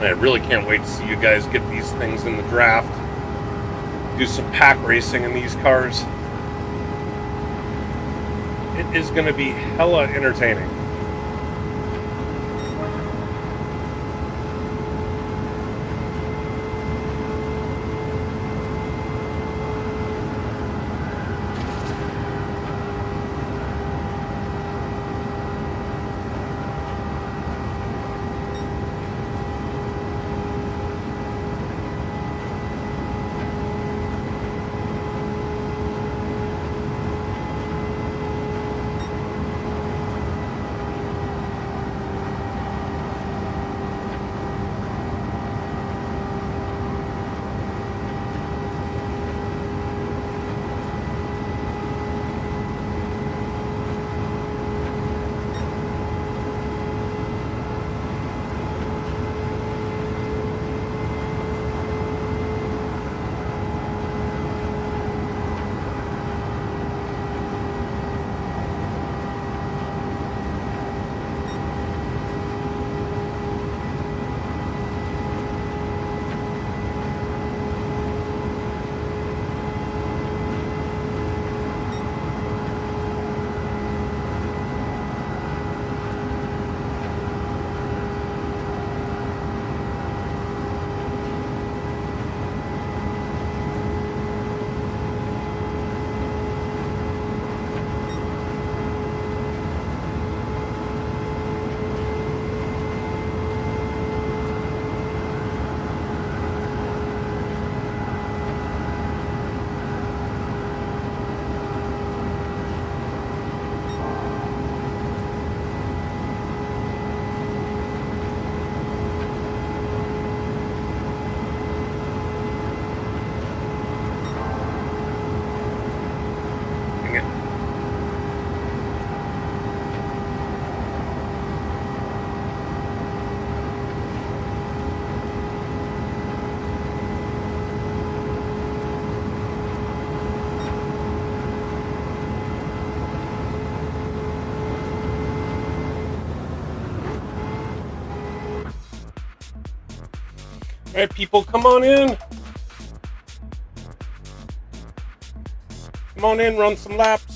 I really can't wait to see you guys get these things in the draft. Do some pack racing in these cars. It is going to be hella entertaining. All right, people, come on in. Come on in, run some laps.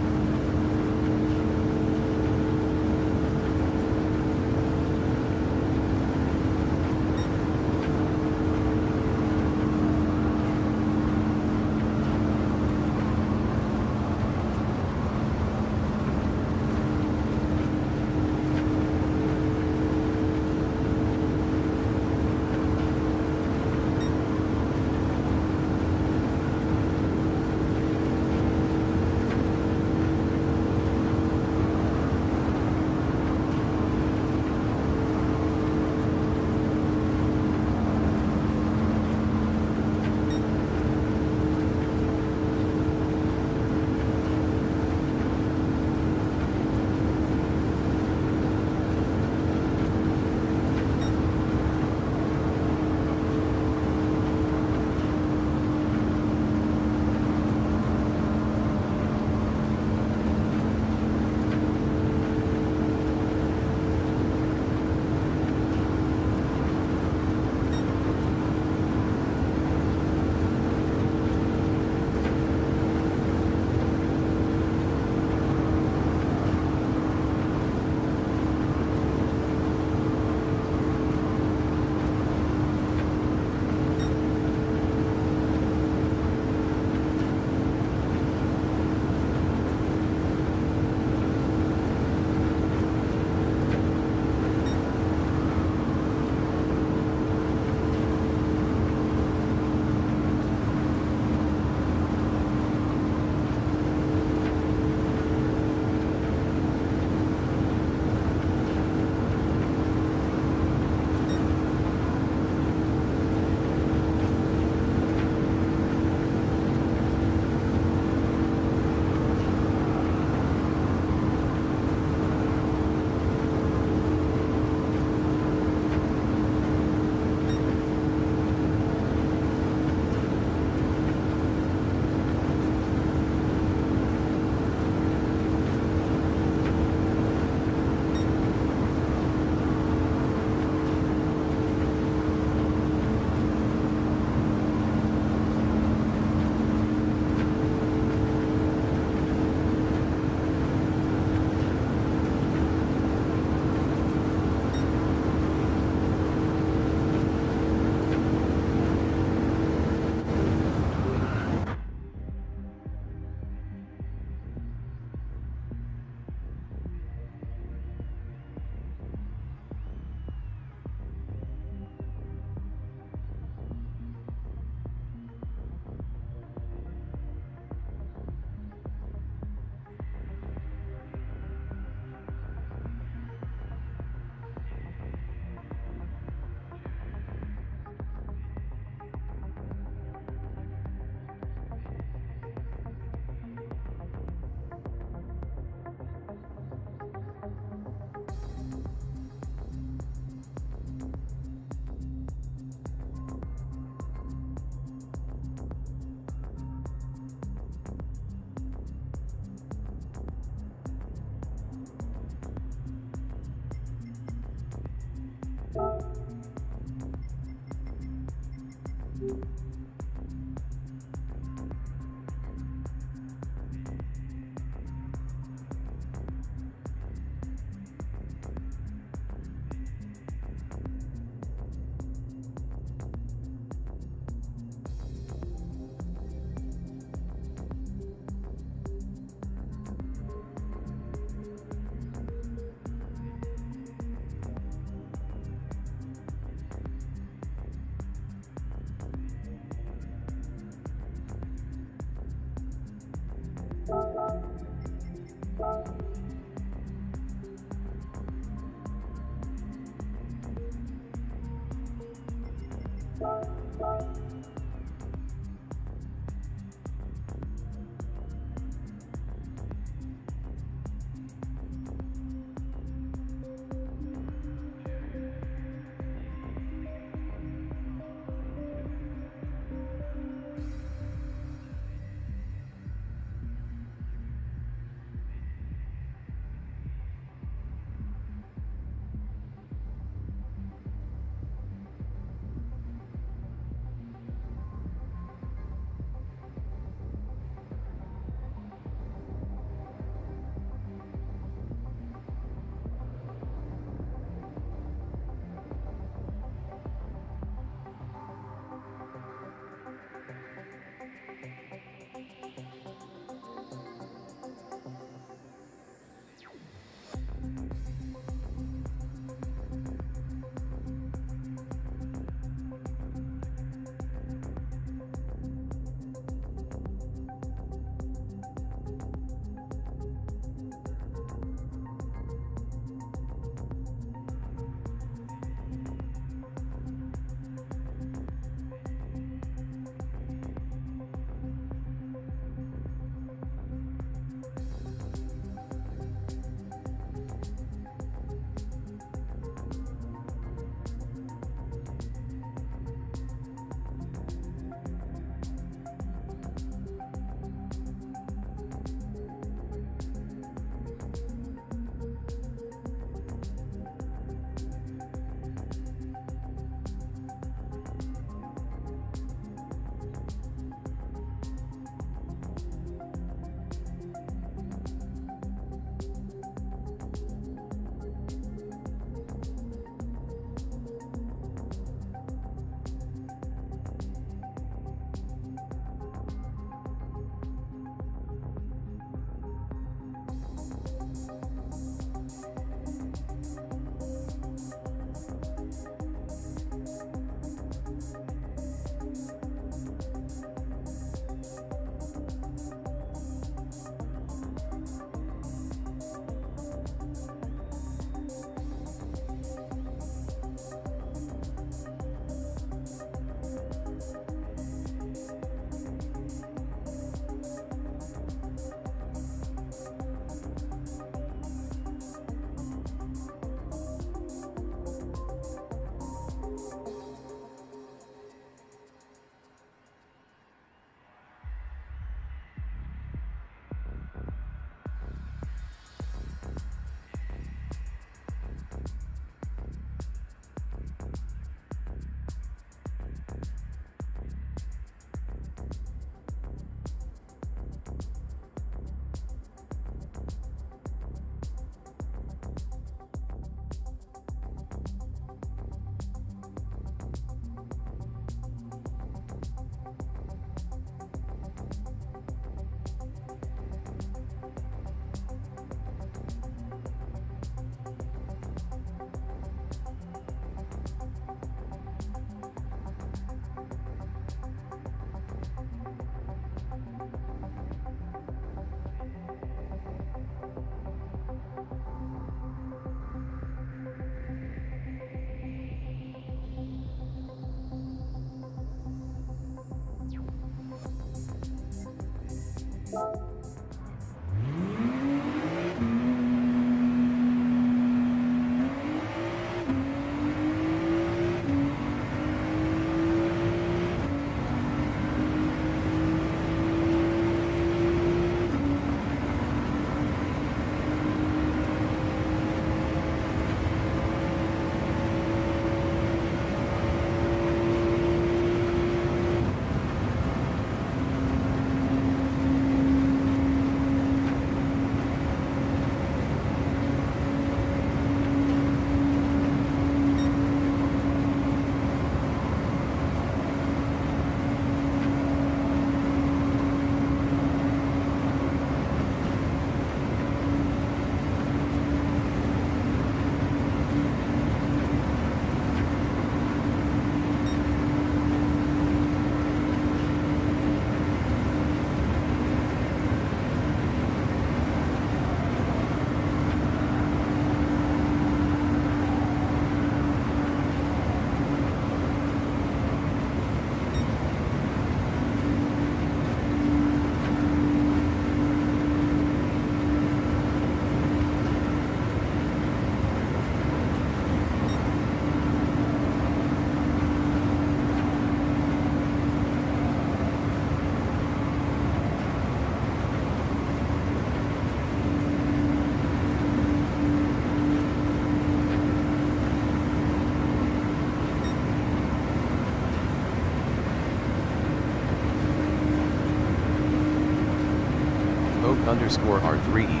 Oak_R3E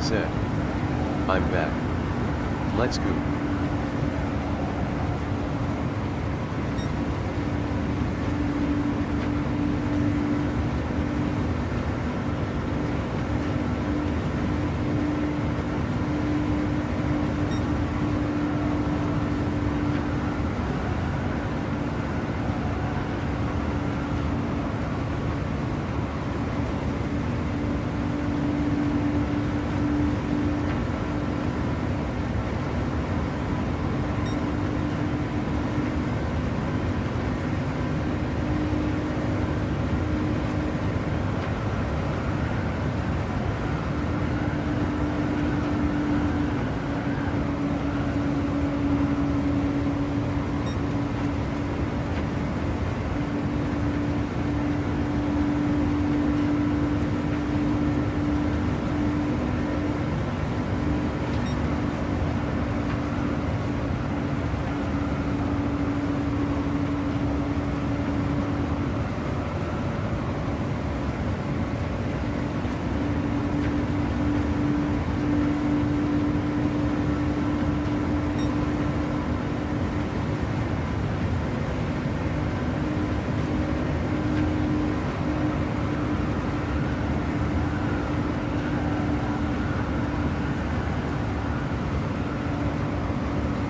said, I'm back. Let's go.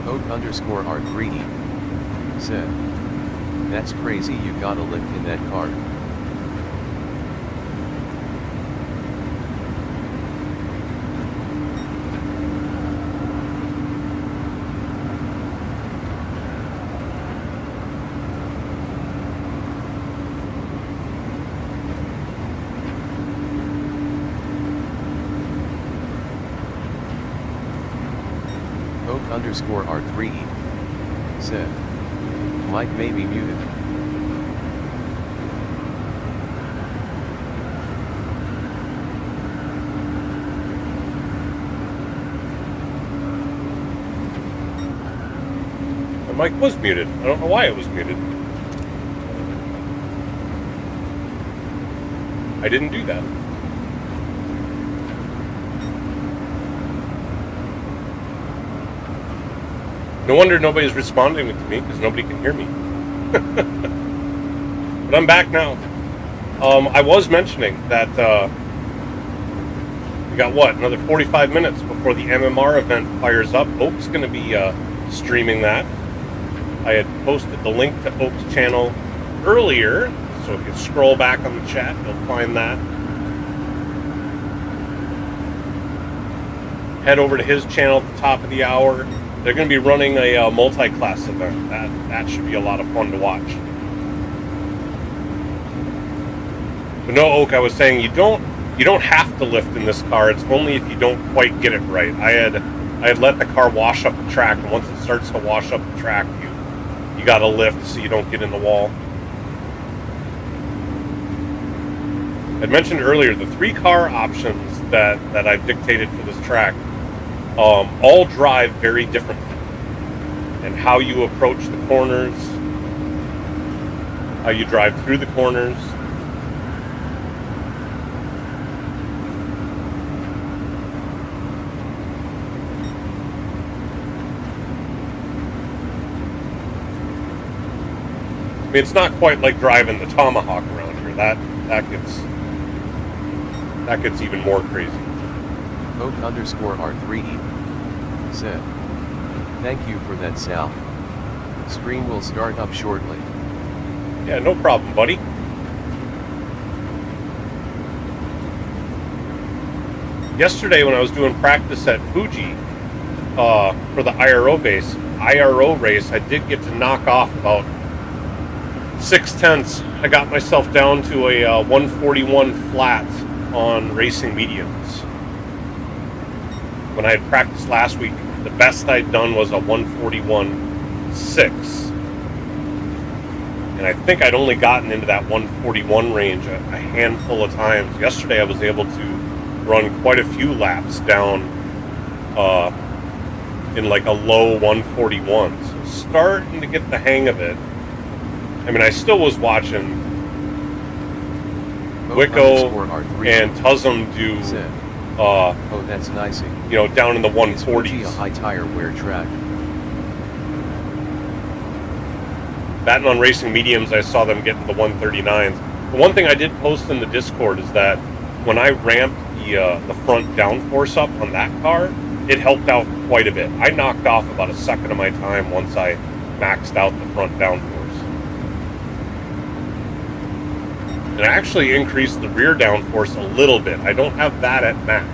Oak_R3E said, that's crazy, you got a lift in that car. Oak_R3E said, Mike may be muted. The mic was muted. I don't know why it was muted. I didn't do that. No wonder nobody's responding to me, because nobody can hear me. But I'm back now. I was mentioning that we got, another 45 minutes before the MMR event fires up. Oak's going to be streaming that. I had posted the link to Oak's channel earlier, so if you scroll back on the chat, you'll find that. Head over to his channel at the top of the hour. They're going to be running a multi-class event. That should be a lot of fun to watch. But no, Oak, I was saying you don't have to lift in this car. It's only if you don't quite get it right. I had let the car wash up the track, and once it starts to wash up the track, you got to lift so you don't get in the wall. I mentioned earlier the 3 car options that I've dictated for this track. All drive very differently, and how you approach the corners, how you drive through the corners. I mean, it's not quite like driving the Tomahawk around here. That gets even more crazy. Oak_R3E said, thank you for that, Sal. Stream will start up shortly. Yeah, no problem, buddy. Yesterday when I was doing practice at Fuji for the IRO race, I did get to knock off about 0.6. I got myself down to a 141 flat on racing mediums. When I had practiced last week, the best I'd done was a 141.6. And I think I'd only gotten into that 141 range a handful of times. Yesterday I was able to run quite a few laps down in like a low 141. So starting to get the hang of it. I mean, I still was watching Wicco and Tuzzum do, oh, that's nice. you know, down in the 140s. A high tire wear track. That and on Racing Mediums, I saw them getting the 139s. The one thing I did post in the Discord is that when I ramped the front downforce up on that car, it helped out quite a bit. I knocked off about a second of my time once I maxed out the front downforce. And I actually increased the rear downforce a little bit. I don't have that at max.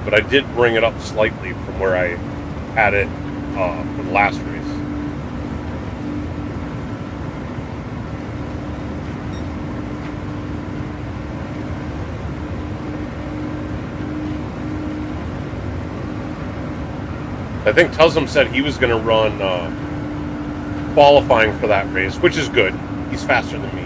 But I did bring it up slightly from where I had it for the last race. I think Tuzzum said he was going to run qualifying for that race, which is good. He's faster than me.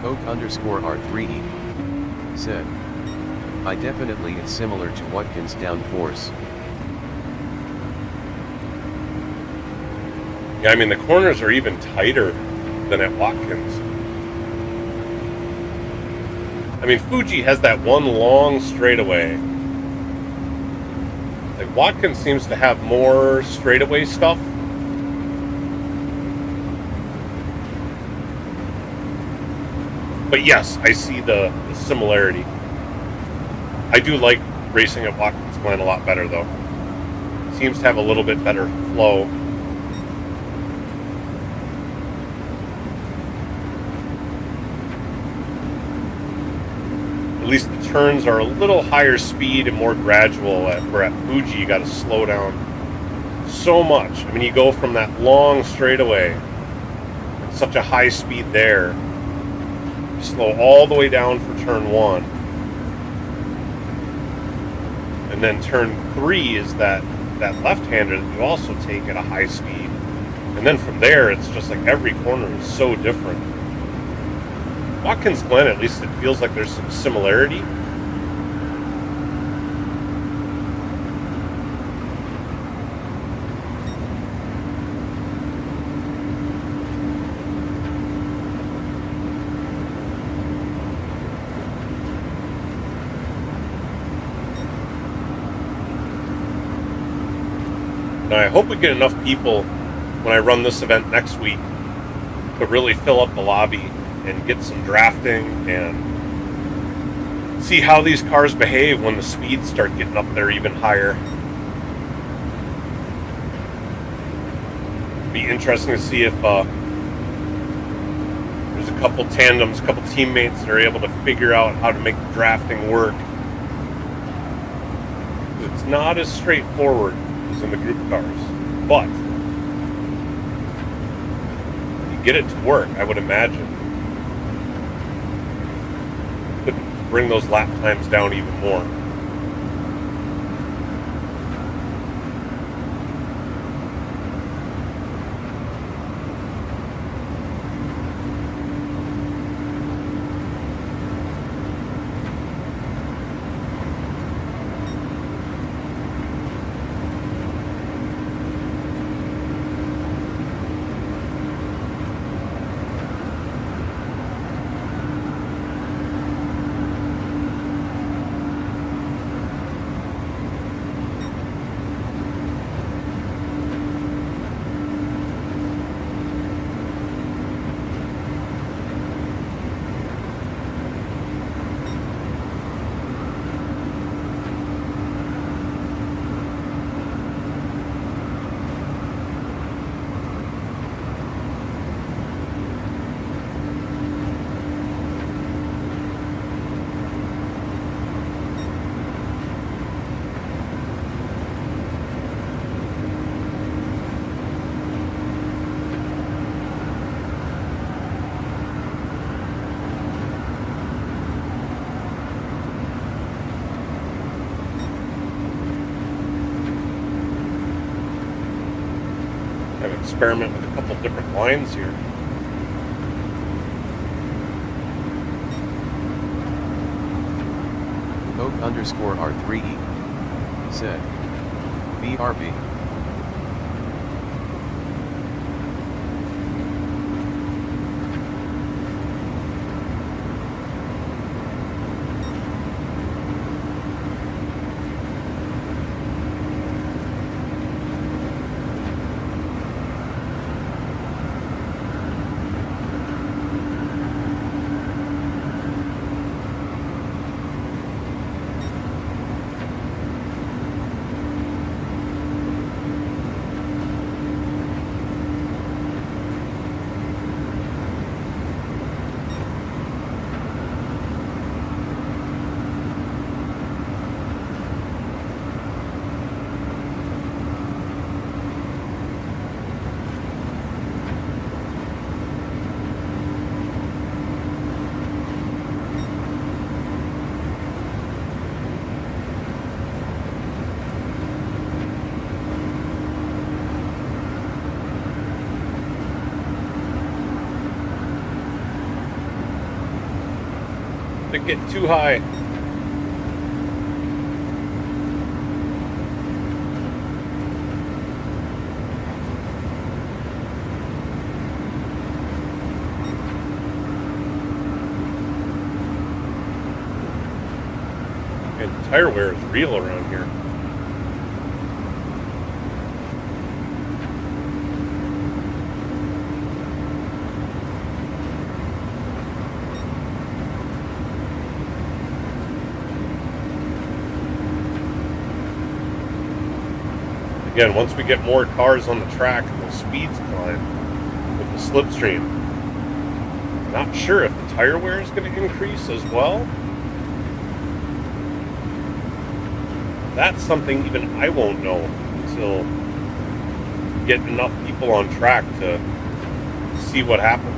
Oak_R3E said, I definitely it's similar to Watkins downforce. Yeah, I mean, the corners are even tighter than at Watkins. I mean, Fuji has that one long straightaway. Like, Watkins seems to have more straightaway stuff. But yes, I see the similarity. I do like racing at Watkins Glen a lot better, though. Seems to have a little bit better flow. At least the turns are a little higher speed and more gradual. Where at Fuji, you got to slow down so much. I mean, you go from that long straightaway at such a high speed there, you slow all the way down for turn 1, and then turn 3 is that left-hander that you also take at a high speed, and then from there it's just like every corner is so different. Watkins Glen, at least it feels like there's some similarity. Now I hope we get enough people when I run this event next week to really fill up the lobby and get some drafting and see how these cars behave when the speeds start getting up there even higher. Be interesting to see if there's a couple tandems, a couple teammates that are able to figure out how to make the drafting work. It's not as straightforward as in the group cars, but you get it to work, I would imagine. Bring those lap times down even more. Experiment with a couple different lines here. Oak_R3E. Said. BRB. They're getting too high. And tire wear is real around here. Again, once we get more cars on the track and the speeds climb with the slipstream, not sure if the tire wear is going to increase as well. That's something even I won't know until we get enough people on track to see what happens.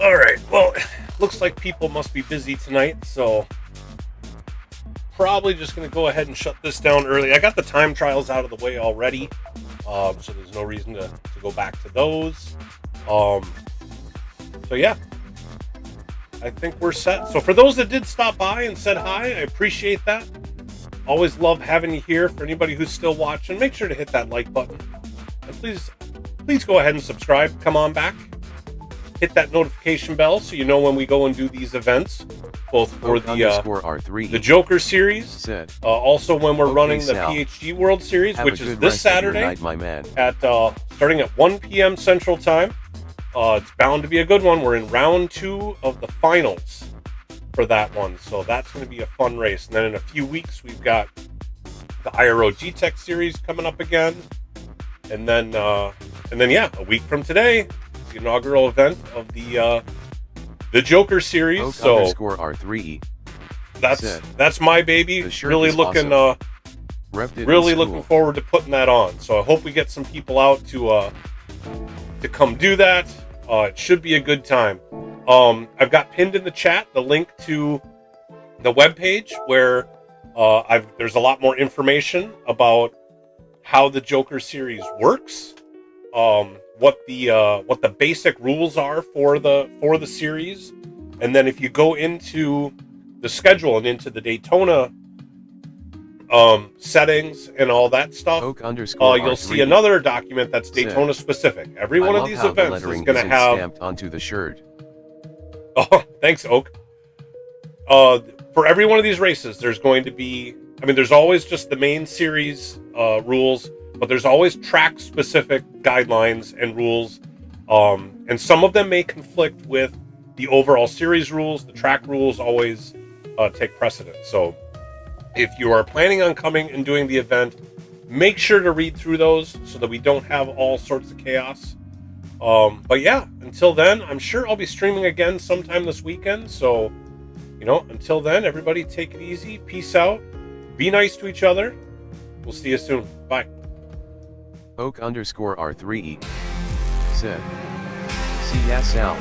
All right. Well, looks like people must be busy tonight, so probably just going to go ahead and shut this down early. I got the time trials out of the way already, so there's no reason to go back to those. So yeah, I think we're set. So for those that did stop by and said hi, I appreciate that. Always love having you here. For anybody who's still watching, make sure to hit that like button. And please go ahead and subscribe. Come on back. Hit that notification bell so you know when we go and do these events, both for the Joker series, also when we're running the PhD World Series, which is this Saturday night, my man. At starting at 1 p.m. Central Time. It's bound to be a good one. We're in round 2 of the finals for that one, so that's going to be a fun race. And then in a few weeks, we've got the IRO G-Tech series coming up again, and then yeah, a week from today, the inaugural event of the Joker series. _R3E. That's my baby. Really looking awesome. Looking forward to putting that on. So I hope we get some people out to come do that. It should be a good time. I've got pinned in the chat the link to the webpage where there's a lot more information about how the Joker series works, what the basic rules are for the series, and then if you go into the schedule and into the Daytona settings and all that stuff, you'll see another document that's Daytona specific. Every one of these events is going to have stamped onto the shirt. Oh, thanks, Oak. For every one of these races, there's going to be, there's always just the main series rules, but there's always track-specific guidelines and rules, and some of them may conflict with the overall series rules. The track rules always take precedence. So if you are planning on coming and doing the event, make sure to read through those so that we don't have all sorts of chaos. But yeah, until then, I'm sure I'll be streaming again sometime this weekend. So, until then, everybody take it easy. Peace out. Be nice to each other. We'll see you soon. Bye. Oak_R3E said, see ya, Sal.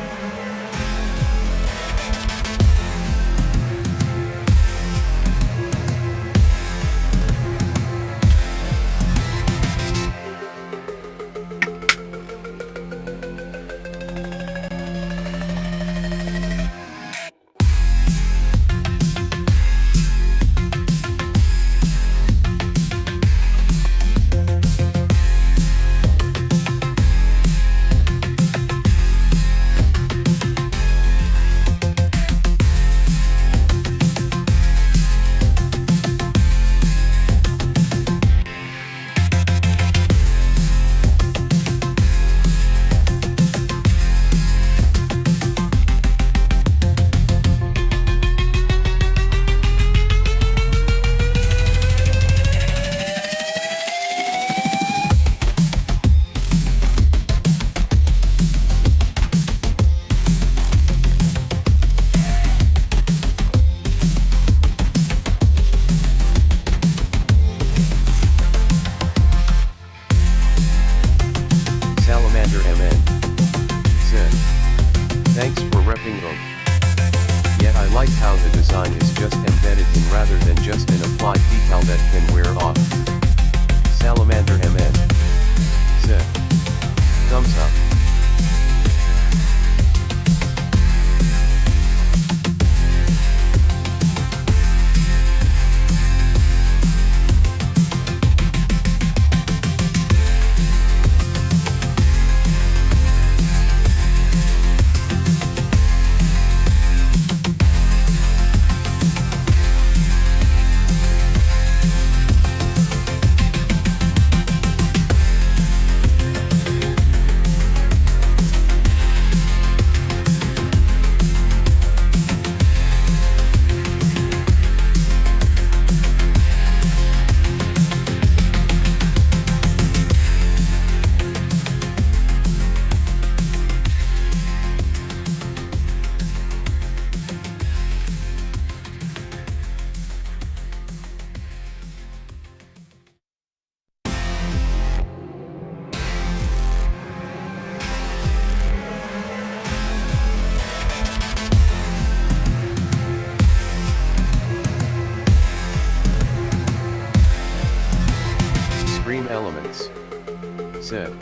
said.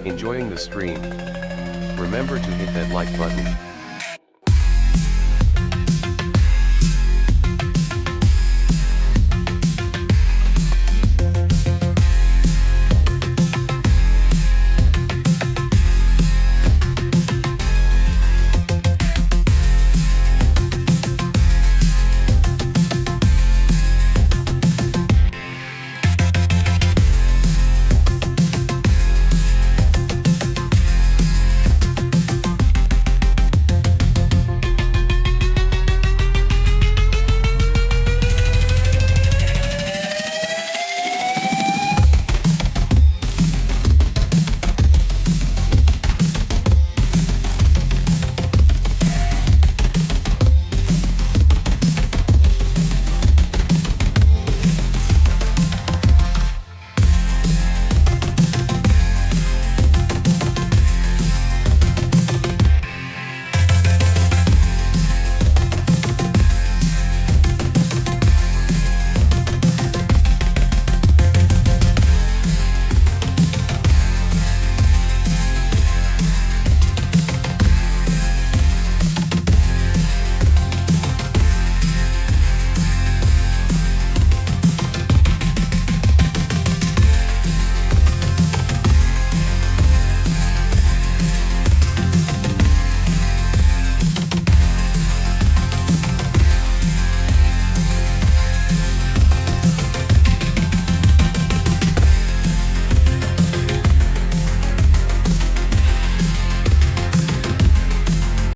Enjoying the stream? Remember to hit that like button.